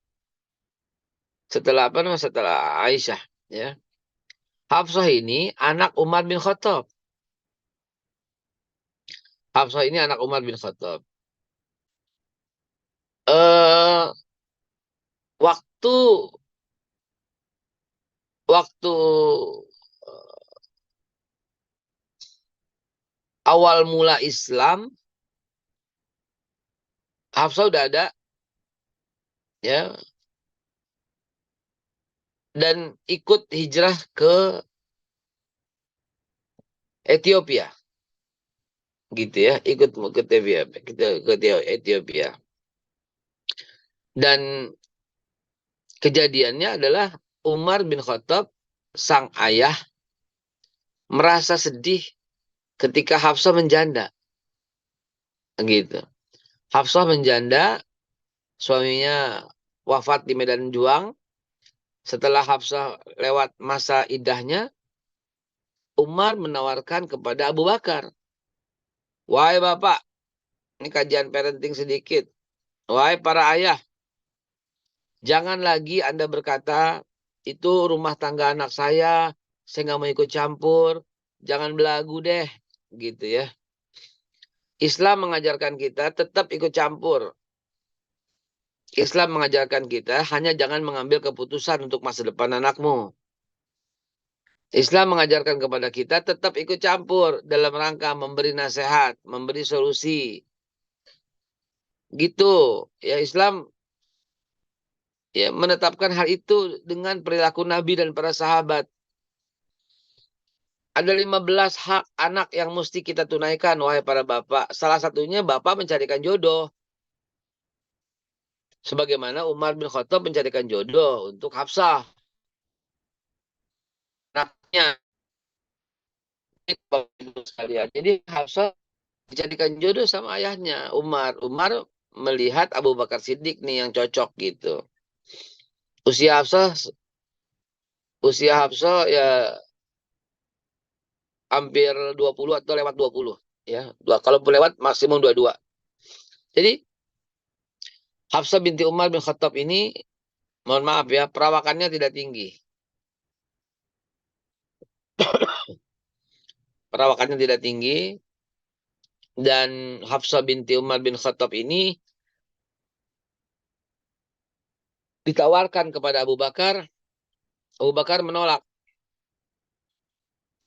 Aisyah, ya. Hafsah ini anak Umar bin Khattab. Hafsah ini anak Umar bin Khattab. Eh waktu waktu awal mula Islam, Hafsah udah ada, ya, dan ikut hijrah ke Ethiopia, gitu ya, ikut ke Ethiopia, Ethiopia. Dan kejadiannya adalah Umar bin Khattab, sang ayah, merasa sedih ketika Hafsah menjanda, gitu. Hafsah menjanda, suaminya wafat di medan juang. Setelah Hafsah lewat masa iddahnya, Umar menawarkan kepada Abu Bakar, "Wahai bapak," ini kajian parenting sedikit, "wahai para ayah, jangan lagi Anda berkata, itu rumah tangga anak saya nggak mau ikut campur, jangan belagu deh," gitu ya. Islam mengajarkan kita tetap ikut campur. Islam mengajarkan kita hanya jangan mengambil keputusan untuk masa depan anakmu. Islam mengajarkan kepada kita tetap ikut campur dalam rangka memberi nasihat, memberi solusi. Gitu. Ya, Islam ya menetapkan hal itu dengan perilaku Nabi dan para sahabat. Ada 15 hak anak yang mesti kita tunaikan, wahai para bapak. Salah satunya bapak mencarikan jodoh. Sebagaimana Umar bin Khattab mencarikan jodoh untuk Hafsah. Anaknya. Sekalian. Jadi Hafsah dijadikan jodoh sama ayahnya, Umar. Umar melihat Abu Bakar Siddiq nih yang cocok gitu. Usia Hafsah ya hampir 20 atau lewat 20 ya. Kalau lewat maksimum 22. Jadi Hafsah binti Umar bin Khattab ini, mohon maaf ya, perawakannya tidak tinggi. Perawakannya tidak tinggi. Dan Hafsah binti Umar bin Khattab ini ditawarkan kepada Abu Bakar. Abu Bakar menolak.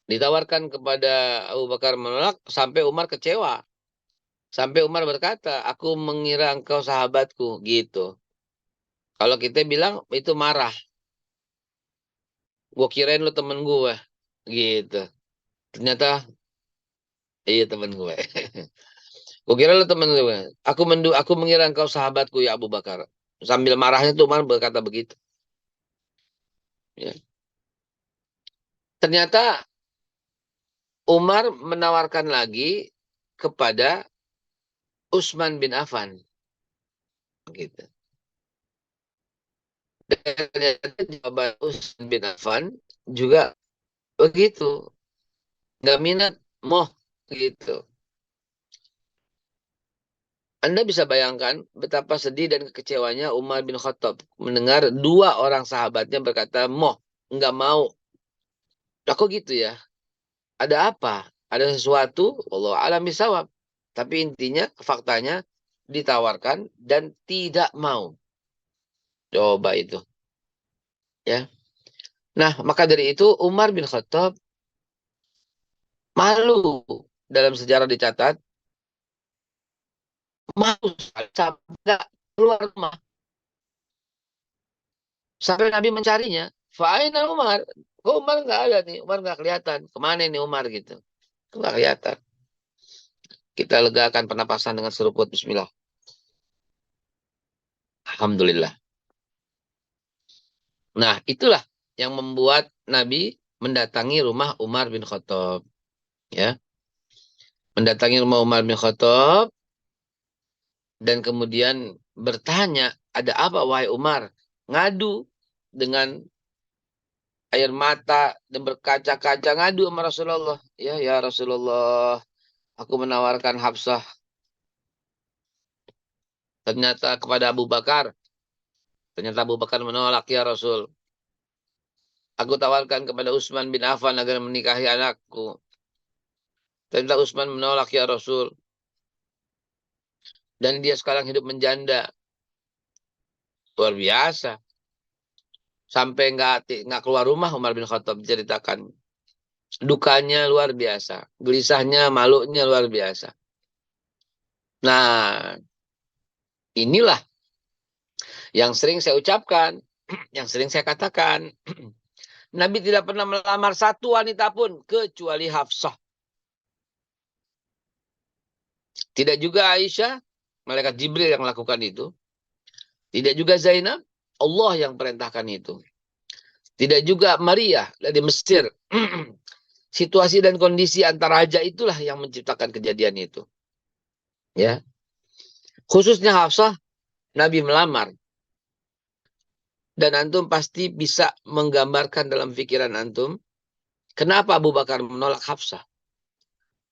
Ditawarkan kepada Abu Bakar menolak sampai Umar kecewa. Sampai Umar berkata, "Aku mengira engkau sahabatku," gitu. Kalau kita bilang itu marah. Gue kirain lu temen gue. Gitu. Ternyata, iya temen gue. Gue kira lu temen gue. Aku mengira engkau sahabatku ya Abu Bakar. Sambil marahnya tuh Umar berkata begitu. Ya. Ternyata Umar menawarkan lagi kepada Utsman bin Affan. Gitu. Dan ternyata jawaban Utsman bin Affan juga begitu. Nggak minat, moh gitu. Anda bisa bayangkan betapa sedih dan kekecewanya Umar bin Khattab mendengar dua orang sahabatnya berkata, "Moh, nggak mau." Lah kok gitu ya? Ada apa? Ada sesuatu? Wallahu a'lam bishawab. Tapi intinya, faktanya ditawarkan dan tidak mau. Coba itu. Ya. Nah, maka dari itu Umar bin Khattab malu, dalam sejarah dicatat, malu sampai nggak keluar rumah. Sampai Nabi mencarinya. Fa'aina Umar. Kok Umar nggak ada nih? Umar nggak kelihatan. Kemana nih Umar gitu? Nggak kelihatan. Kita legakan pernapasan dengan seruput Bismillah. Alhamdulillah. Nah, itulah yang membuat Nabi mendatangi rumah Umar bin Khattab. Ya. Mendatangi rumah Umar bin Khattab dan kemudian bertanya, "Ada apa wahai Umar?" Ngadu dengan air mata dan berkaca-kaca, ngadu sama Rasulullah. Ya Rasulullah, aku menawarkan Hafsah ternyata kepada Abu Bakar. Ternyata Abu Bakar menolak, ya Rasul. Aku tawarkan kepada Utsman bin Affan agar menikahi anakku. Ternyata Utsman menolak, ya Rasul. Dan dia sekarang hidup menjanda. Luar biasa. Sampai nggak keluar rumah Umar bin Khattab diceritakan. Dukanya luar biasa. Gelisahnya, malunya luar biasa. Nah, Inilah yang sering saya ucapkan, yang sering saya katakan. Nabi tidak pernah melamar satu wanita pun kecuali Hafsah. Tidak juga Aisyah, malaikat Jibril yang melakukan itu. Tidak juga Zainab, Allah yang perintahkan itu. Tidak juga Maria dari Mesir. Situasi dan kondisi antara raja itulah yang menciptakan kejadian itu. Ya. Khususnya Hafsah, Nabi melamar. Dan antum pasti bisa menggambarkan dalam pikiran antum, kenapa Abu Bakar menolak Hafsah?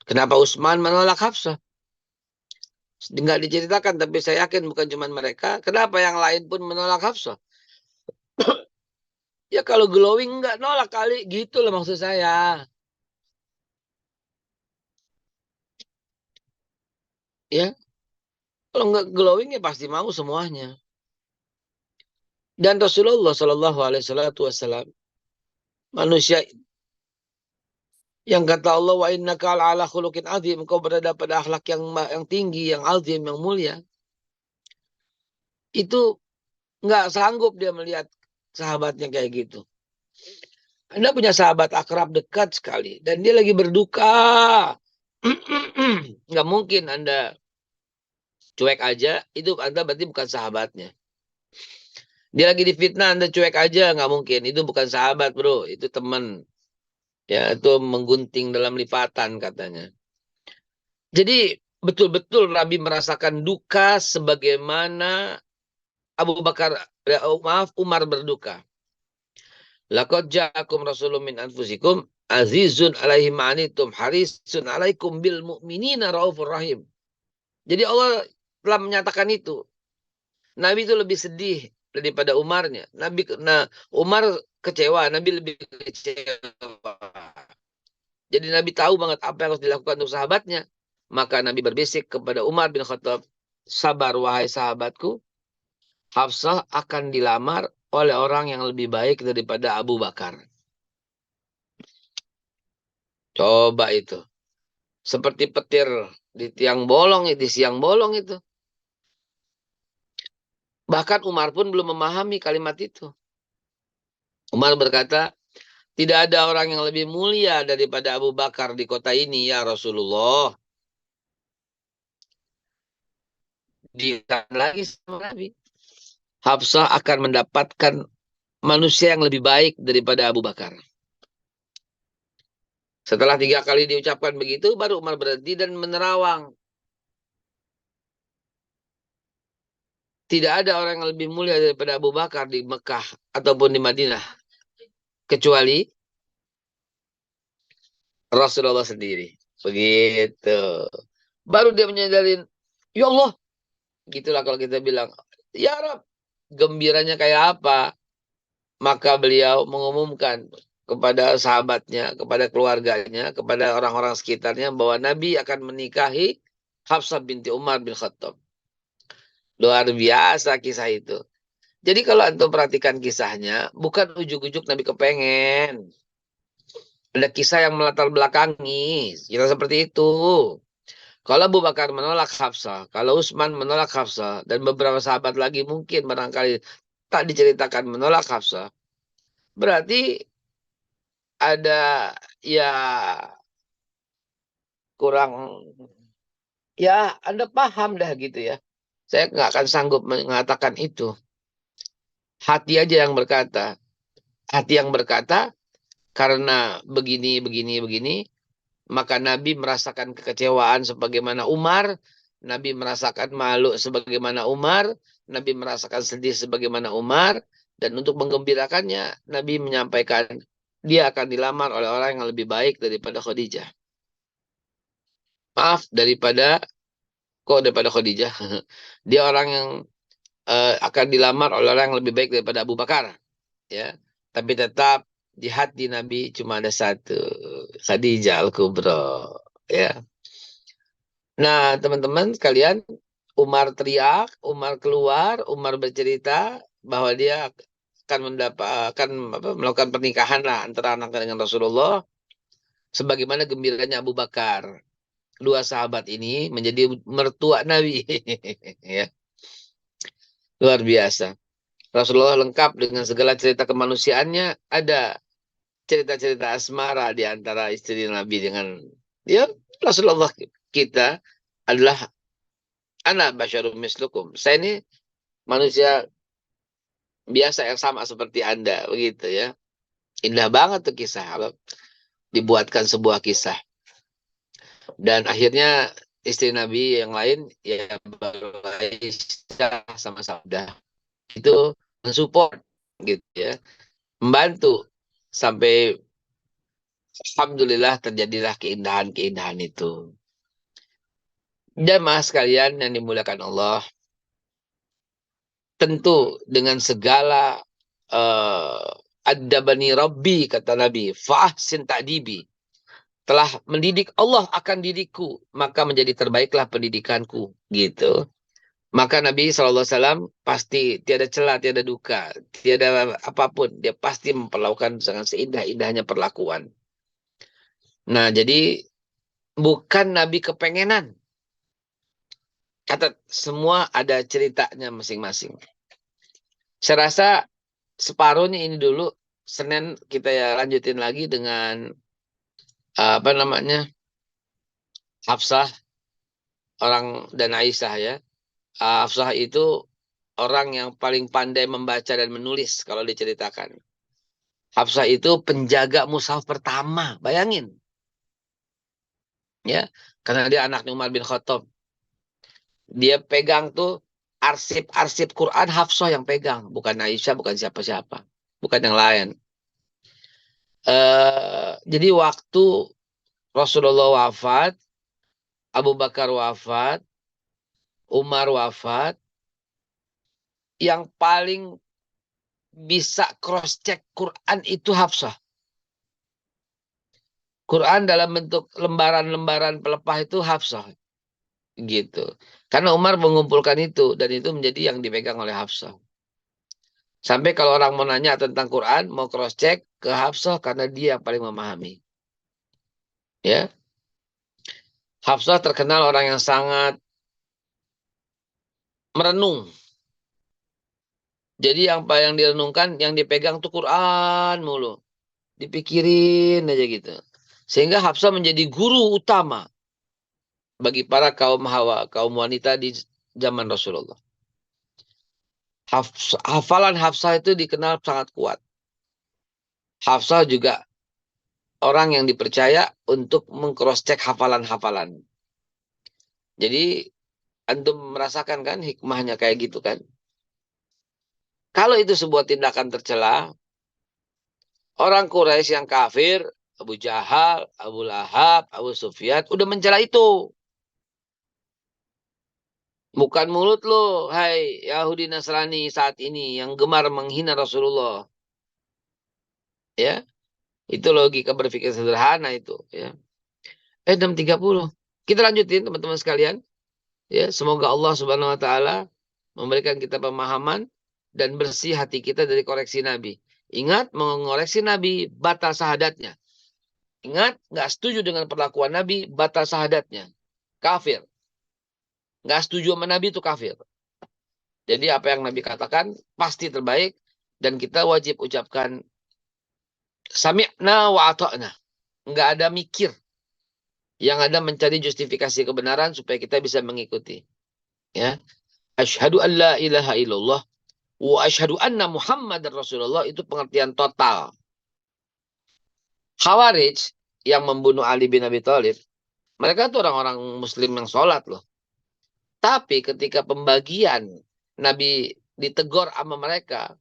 Kenapa Utsman menolak Hafsah? Enggak diceritakan, tapi saya yakin bukan cuma mereka. Kenapa yang lain pun menolak Hafsah? Ya kalau glowing enggak nolak kali, gitu loh maksud saya. Ya, kalau enggak glowing ya pasti mau semuanya. Dan Rasulullah Shallallahu Alaihi Wasallam manusia yang kata Allah, wa innaka ala khuluqin azim, engkau berada pada akhlak yang tinggi, yang azim, yang mulia. Itu nggak sanggup dia melihat sahabatnya kayak gitu. Anda punya sahabat akrab dekat sekali dan dia lagi berduka. Nggak mungkin Anda cuek aja, itu Anda berarti bukan sahabatnya. Dia lagi difitnah, Anda cuek aja, nggak mungkin. Itu bukan sahabat, bro. Itu teman. Ya, itu menggunting dalam lipatan katanya. Jadi betul-betul Nabi merasakan duka sebagaimana Umar berduka. Laqad ja'akum rasulun min anfusikum azizun alaihi ma'anitum harisun alaikum bil mu'minina raufur rahim. Jadi Allah telah menyatakan itu. Nabi itu lebih sedih daripada Umarnya. Umar kecewa, Nabi lebih kecewa. Jadi Nabi tahu banget apa yang harus dilakukan untuk sahabatnya. Maka Nabi berbisik kepada Umar bin Khattab, sabar wahai sahabatku, Hafsah akan dilamar oleh orang yang lebih baik daripada Abu Bakar. Coba itu. Seperti petir di tiang bolong, di siang bolong itu. Bahkan Umar pun belum memahami kalimat itu. Umar berkata, tidak ada orang yang lebih mulia daripada Abu Bakar di kota ini, ya Rasulullah. Dikatakan lagi sama Nabi, Hafsah akan mendapatkan manusia yang lebih baik daripada Abu Bakar. Setelah 3 kali diucapkan begitu, baru Umar berhenti dan menerawang. Tidak ada orang yang lebih mulia daripada Abu Bakar di Mekah ataupun di Madinah. Kecuali Rasulullah sendiri. Begitu. Baru dia menyadari, ya Allah. Gitulah kalau kita bilang, ya Rab. Gembiranya kayak apa? Maka beliau mengumumkan kepada sahabatnya, kepada keluarganya, kepada orang-orang sekitarnya bahwa Nabi akan menikahi Hafsah binti Umar bin Khattab. Luar biasa kisah itu. Jadi kalau antum perhatikan kisahnya, bukan ujuk-ujuk Nabi kepengen. Ada kisah yang melatar belakangi. Kita seperti itu. Kalau Abu Bakar menolak Hafsah, kalau Utsman menolak Hafsah, dan beberapa sahabat lagi mungkin barangkali tak diceritakan menolak Hafsah, berarti ada ya kurang, ya Anda paham dah gitu ya. Saya nggak akan sanggup mengatakan itu. Hati aja yang berkata. Hati yang berkata, karena begini, begini, begini, maka Nabi merasakan kekecewaan sebagaimana Umar, Nabi merasakan malu sebagaimana Umar, Nabi merasakan sedih sebagaimana Umar, dan untuk menggembirakannya, Nabi menyampaikan dia akan dilamar oleh orang yang lebih baik daripada Khadijah. Maaf, daripada Khadijah? Dia orang yang akan dilamar oleh orang yang lebih baik daripada Abu Bakar. Ya, tapi tetap di hati Nabi cuma ada satu, Khadijah Al-Kubra. Ya. Nah, teman-teman sekalian, Umar teriak, Umar keluar, Umar bercerita bahwa dia akan melakukan pernikahan lah antara anaknya dengan Rasulullah, sebagaimana gembiranya Abu Bakar. Dua sahabat ini menjadi mertua Nabi. Ya. Luar biasa. Rasulullah lengkap dengan segala cerita kemanusiaannya. Ada cerita-cerita asmara di antara istri Nabi dengan ya Rasulullah kita adalah anak basyarum mislukum. Saya ini manusia biasa yang sama seperti Anda, begitu ya. Indah banget tuh kisah kalau dibuatkan sebuah kisah. Dan akhirnya istri Nabi yang lain ya Aisyah sama Saudah itu mensupport gitu ya, membantu sampai alhamdulillah terjadilah keindahan-keindahan itu. Jamaah sekalian yang dimuliakan Allah, tentu dengan segala adabani Rabbi, kata Nabi, fa'ahsin ta'dibi, telah mendidik Allah akan diriku, maka menjadi terbaiklah pendidikanku, gitu. Maka Nabi SAW pasti tiada celah, tiada duka, tiada apapun, dia pasti memperlakukan dengan seindah-indahnya perlakuan. Nah, jadi bukan Nabi kepengenan. Kata semua ada ceritanya masing-masing. Saya rasa separuhnya ini dulu, Senin kita ya lanjutin lagi dengan apa namanya, Hafsah orang dan Aisyah ya. Hafsah itu orang yang paling pandai membaca dan menulis kalau diceritakan. Hafsah itu penjaga mushaf pertama, bayangin. Ya, karena dia anaknya Umar bin Khattab. Dia pegang tuh arsip-arsip Quran, Hafsah yang pegang, bukan Aisyah, bukan siapa-siapa, bukan yang lain. Jadi waktu Rasulullah wafat, Abu Bakar wafat, Umar wafat, yang paling bisa cross-check Quran itu Hafsah. Quran dalam bentuk lembaran-lembaran pelepah itu Hafsah. Gitu. Karena Umar mengumpulkan itu, dan itu menjadi yang dipegang oleh Hafsah. Sampai kalau orang mau nanya tentang Quran, mau cross-check ke Hafsah karena dia yang paling memahami. Ya. Hafsah terkenal orang yang sangat merenung. Jadi yang direnungkan, yang dipegang tuh Quran mulu. Dipikirin aja gitu. Sehingga Hafsah menjadi guru utama bagi para kaum hawa, kaum wanita di zaman Rasulullah. Hafalan Hafsah itu dikenal sangat kuat. Hafsah juga orang yang dipercaya untuk meng-cross-check hafalan-hafalan. Jadi antum merasakan kan hikmahnya kayak gitu kan. Kalau itu sebuah tindakan tercela, orang Quraisy yang kafir, Abu Jahal, Abu Lahab, Abu Sufyan, udah mencela itu. Bukan mulut lo, hai Yahudi Nasrani saat ini yang gemar menghina Rasulullah. Ya, itu logika berpikir sederhana itu. Ya. 6.30. Kita lanjutin teman-teman sekalian. Ya, semoga Allah Subhanahu Wa Taala memberikan kita pemahaman dan bersih hati kita dari koreksi Nabi. Ingat, mengoreksi Nabi batal syahadatnya. Ingat, nggak setuju dengan perlakuan Nabi, batal syahadatnya. Kafir. Nggak setuju sama Nabi itu kafir. Jadi apa yang Nabi katakan pasti terbaik. Dan kita wajib ucapkan sami'na wa ata'na. Nggak ada mikir. Yang ada mencari justifikasi kebenaran supaya kita bisa mengikuti. Ya. Asyhadu an la ilaha illallah wa asyhadu anna Muhammadar Rasulullah, itu pengertian total. Khawarij yang membunuh Ali bin Abi Thalib, mereka itu orang-orang muslim yang sholat loh. Tapi ketika pembagian Nabi ditegur sama mereka,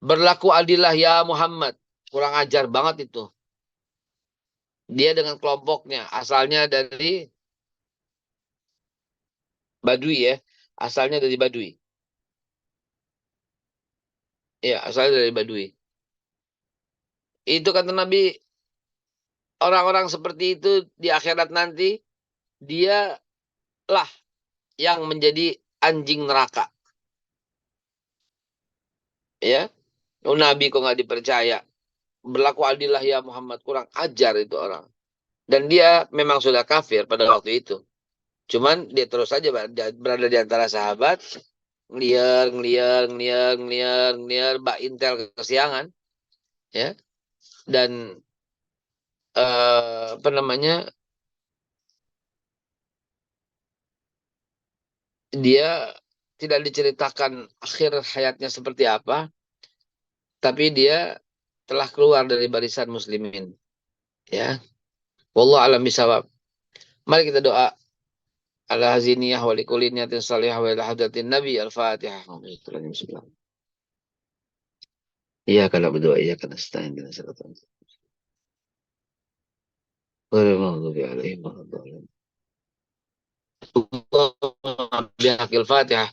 berlaku adillah ya Muhammad. Kurang ajar banget itu. Dia dengan kelompoknya, asalnya dari Badui ya. Asalnya dari Badui. Ya, asalnya dari Badui. Itu kata Nabi, orang-orang seperti itu di akhirat nanti, dia lah yang menjadi anjing neraka. Ya, Nabi kok nggak dipercaya. Berlaku adillah ya Muhammad, kurang ajar itu orang. Dan dia memang sudah kafir pada waktu itu. Cuman dia terus saja berada di antara sahabat. ngeliar Mbak Intel kesiangan ya, dan apa namanya, dia tidak diceritakan akhir hayatnya seperti apa, tapi dia telah keluar dari barisan muslimin ya. Wallahu alam bisawab. Mari kita doa ala haziniyah wa likulli niyatin salihah wa ila hadratin nabi al-fatihah. Bismillah. Iya kana berdoa, iya kana nasta'in dengan salatan. Ghairil maghdubi alaihim waladdallin. Allahumma bihaqil fatihah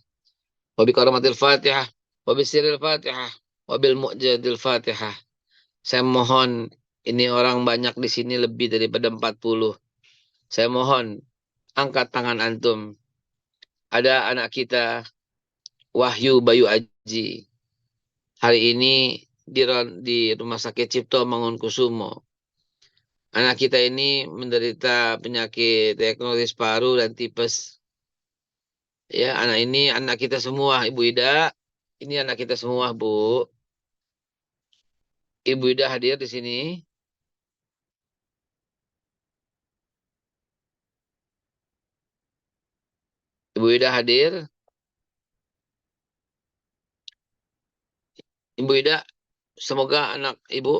wa bi karamatil fatihah wa bi sirril fatihah wa bil mu'jadil fatihah. Saya mohon, ini orang banyak di sini lebih daripada 40. Saya mohon angkat tangan antum. Ada anak kita Wahyu Bayu Aji. Hari ini di Rumah Sakit Cipto Mangunkusumo. Anak kita ini menderita penyakit diagnosis paru dan tipes. Ya, anak ini anak kita semua, Ibu Ida. Ini anak kita semua, Bu. Ibu Ida hadir di sini. Ibu Ida hadir. Ibu Ida, semoga anak Ibu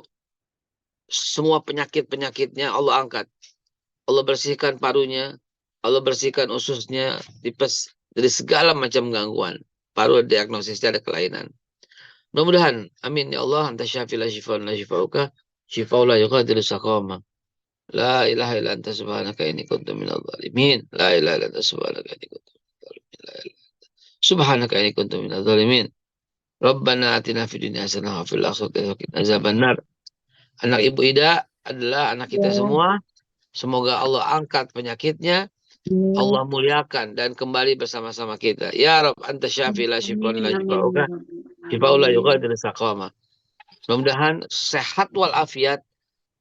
semua penyakit-penyakitnya Allah angkat. Allah bersihkan parunya. Allah bersihkan ususnya, tipes, dari segala macam gangguan. Paru diagnosisnya ada kelainan. Mudah-mudahan, amin ya Allah, anta syafi la shifa la shifauka, shifau la yughadiru saqama. La ilaha illa anta subhanaka inni kuntu minadh dhalimin. La ilaha illa anta subhanaka inni kuntu minadh dhalimin. La ilaha subhanaka inni kuntu minadh dhalimin. Rabbana atina fid dunya hasanah wa fil akhirati hasanah wa qina azabannar. Anak Ibu Ida adalah anak kita semua. Semoga Allah angkat penyakitnya, Allah muliakan dan kembali bersama-sama kita. Ya Rabb, anta syafi la shifan la shifauka, shifau la yughadiru saqama. Mudah-mudahan sehat walafiat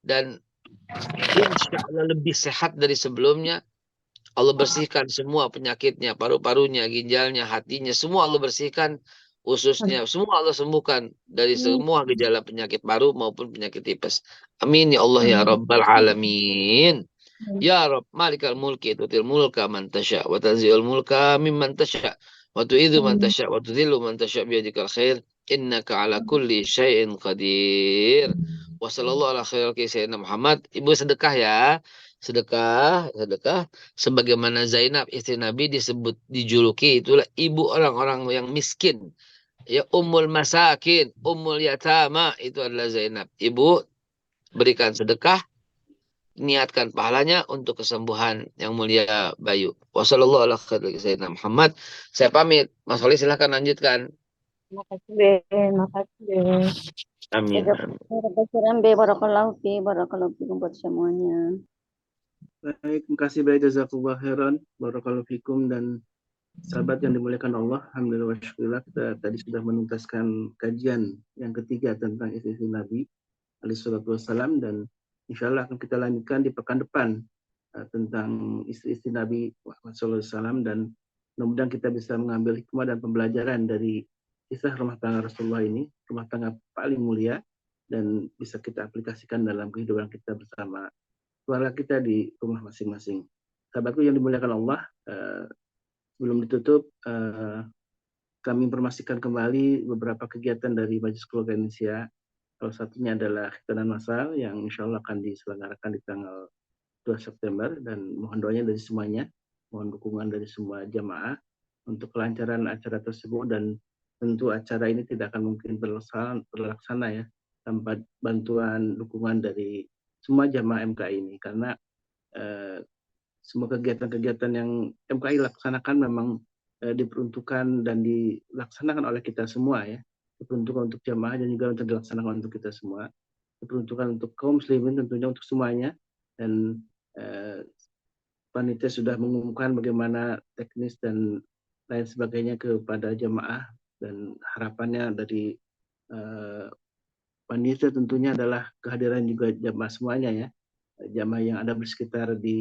dan insya Allah lebih sehat dari sebelumnya. Allah bersihkan semua penyakitnya, paru-parunya, ginjalnya, hatinya, semua Allah bersihkan, ususnya, semua Allah sembuhkan dari semua gejala penyakit paru maupun penyakit tipes. Amin ya Allah ya Rabbal Alamin. Ya Rabb, malikal mulki tutil mulka man tasya wa tanzi'ul mulka mimman tasya wa tu'idzu man tasya wa tudhillu man tasya biyadikal khair innaka ala kulli syai'in qadir. Wa sallallahu ala khairil sayyidina Muhammad. Ibu sedekah ya. Sedekah, sedekah sebagaimana Zainab istri Nabi dijuluki itulah ibu orang-orang yang miskin. Ya ummul masakin, ummul yatama itu adalah Zainab. Ibu berikan sedekah, niatkan pahalanya untuk kesembuhan yang mulia Bayu. Wassallallahu ala khairil sayyidina Muhammad. Saya pamit. Mas Oli silahkan lanjutkan. Makasih, Be. Makasih, Be. Amin. Jazakallahu Be. Barakallahu fikum buat semuanya. Baik, terima kasih banyak jazakallahu khairan, barakallahu fikum, dan sahabat yang dimuliakan Allah. Alhamdulillah wa syukurillah, kita tadi sudah menuntaskan kajian yang ketiga tentang istri Nabi alaihi salatu wassalam, dan insya Allah akan kita lanjutkan di pekan depan tentang istri-istri Nabi Muhammad SAW, dan mudah-mudahan kita bisa mengambil hikmah dan pembelajaran dari kisah rumah tangga Rasulullah ini, rumah tangga paling mulia, dan bisa kita aplikasikan dalam kehidupan kita bersama keluarga kita di rumah masing-masing. Sahabatku yang dimuliakan Allah, sebelum ditutup, kami informasikan kembali beberapa kegiatan dari Majelis Keluarga Indonesia. Salah satunya adalah khitanan massal yang insya Allah akan diselenggarakan di tanggal 2 September, dan mohon doanya dari semuanya, mohon dukungan dari semua jamaah untuk kelancaran acara tersebut, dan tentu acara ini tidak akan mungkin terlaksana ya tanpa bantuan dukungan dari semua jamaah MKI ini, karena semua kegiatan-kegiatan yang MKI laksanakan memang diperuntukkan dan dilaksanakan oleh kita semua ya, diperuntukkan untuk jamaah dan juga untuk dilaksanakan untuk kita semua, diperuntukkan untuk kaum muslimin tentunya untuk semuanya, dan panitia sudah mengumumkan bagaimana teknis dan lain sebagainya kepada jamaah, dan harapannya dari panitia tentunya adalah kehadiran juga jamaah semuanya ya, jamaah yang ada bersekitar di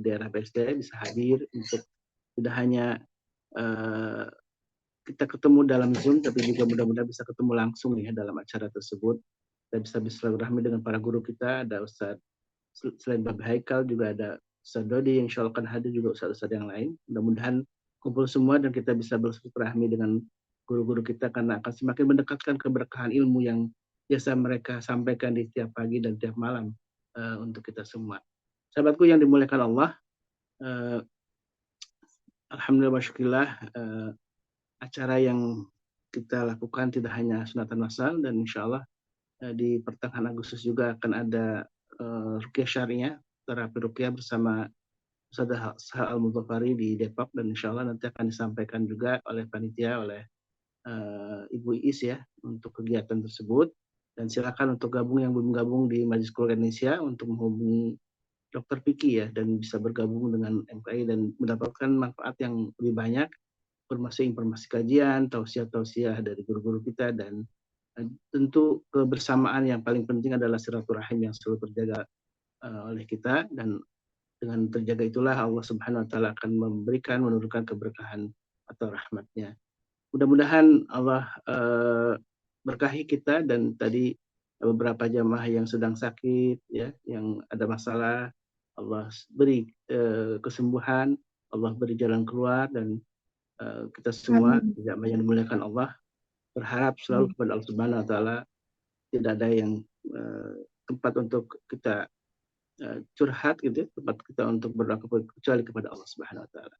daerah BSD bisa hadir untuk tidak hanya kita ketemu dalam Zoom, tapi juga mudah-mudahan bisa ketemu langsung ya dalam acara tersebut. Kita bisa bersilaturahmi dengan para guru kita, ada Ustaz selain Bapak Haikal juga ada Ustaz Dodi yang insya Allah akan hadir, juga Ustaz-Ustaz yang lain. Mudah-mudahan kumpul semua dan kita bisa bersilaturahmi dengan guru-guru kita, karena akan semakin mendekatkan keberkahan ilmu yang biasa mereka sampaikan di tiap pagi dan tiap malam untuk kita semua. Sahabatku yang dimuliakan Allah, alhamdulillah wa syukurillah, acara yang kita lakukan tidak hanya sunatan masal, dan insya Allah di pertengahan Agustus juga akan ada ruqyah syariah, terapi ruqyah bersama Ustaz Sahal Al-Mudhafari di Depok, dan insya Allah nanti akan disampaikan juga oleh panitia, oleh Ibu Iis ya, untuk kegiatan tersebut. Dan silakan untuk gabung yang belum gabung di Majelis Keluarga Indonesia untuk menghubungi Dr. Piki ya, dan bisa bergabung dengan MKI dan mendapatkan manfaat yang lebih banyak, termasuk informasi kajian, tausiah-tausiah dari guru-guru kita, dan tentu kebersamaan yang paling penting adalah silaturahim yang selalu terjaga oleh kita, dan dengan terjaga itulah Allah Subhanahu wa taala akan menurunkan keberkahan atau rahmatnya. Mudah-mudahan Allah berkahi kita, dan tadi beberapa jamaah yang sedang sakit ya, yang ada masalah, Allah beri kesembuhan, Allah beri jalan keluar, dan kita semua jamaah yang dimuliakan Allah berharap selalu kepada Allah Subhanahu wa taala, tidak ada yang tempat untuk kita curhat gitu, tempat kita untuk berdoa kecuali kepada Allah Subhanahu wa taala.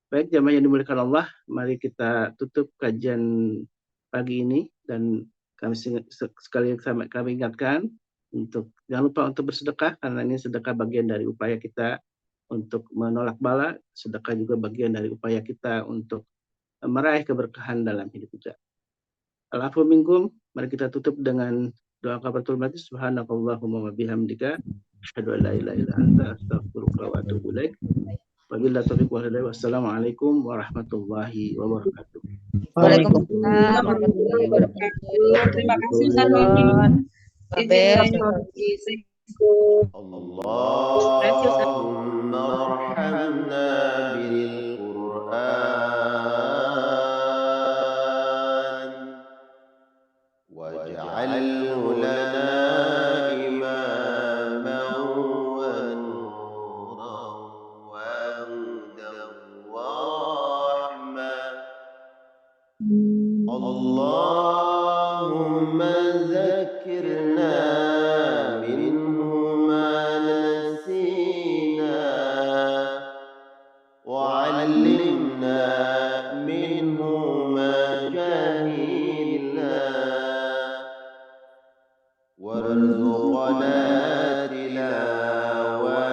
Baik jamaah yang dimuliakan Allah, mari kita tutup kajian pagi ini, dan kami ingatkan untuk jangan lupa untuk bersedekah, karena ini sedekah bagian dari upaya kita untuk menolak bala, sedekah juga bagian dari upaya kita untuk meraih keberkahan dalam hidup kita. Al-afwu minkum, mari kita tutup dengan doa kafaratul majlis. Subhanakallahumma wa bihamdika, asyhadu an la ilaha illa anta, astaghfiruka wa atubu ilaik. Wabillahi taufiq wal hidayah. Wassalamualaikum warahmatullahi wabarakatuh. Waalaikumsalam warahmatullahi wabarakatuh. Terima kasih Ustaz Izin Allahumma arhamna bil Qur'an waj'alhu lana imaman wa nuran wa hudan wa rahmah. Allahumma zakkirna minhu ma nasina wa 'allimna minhu ma jahilna warzuqna tilawah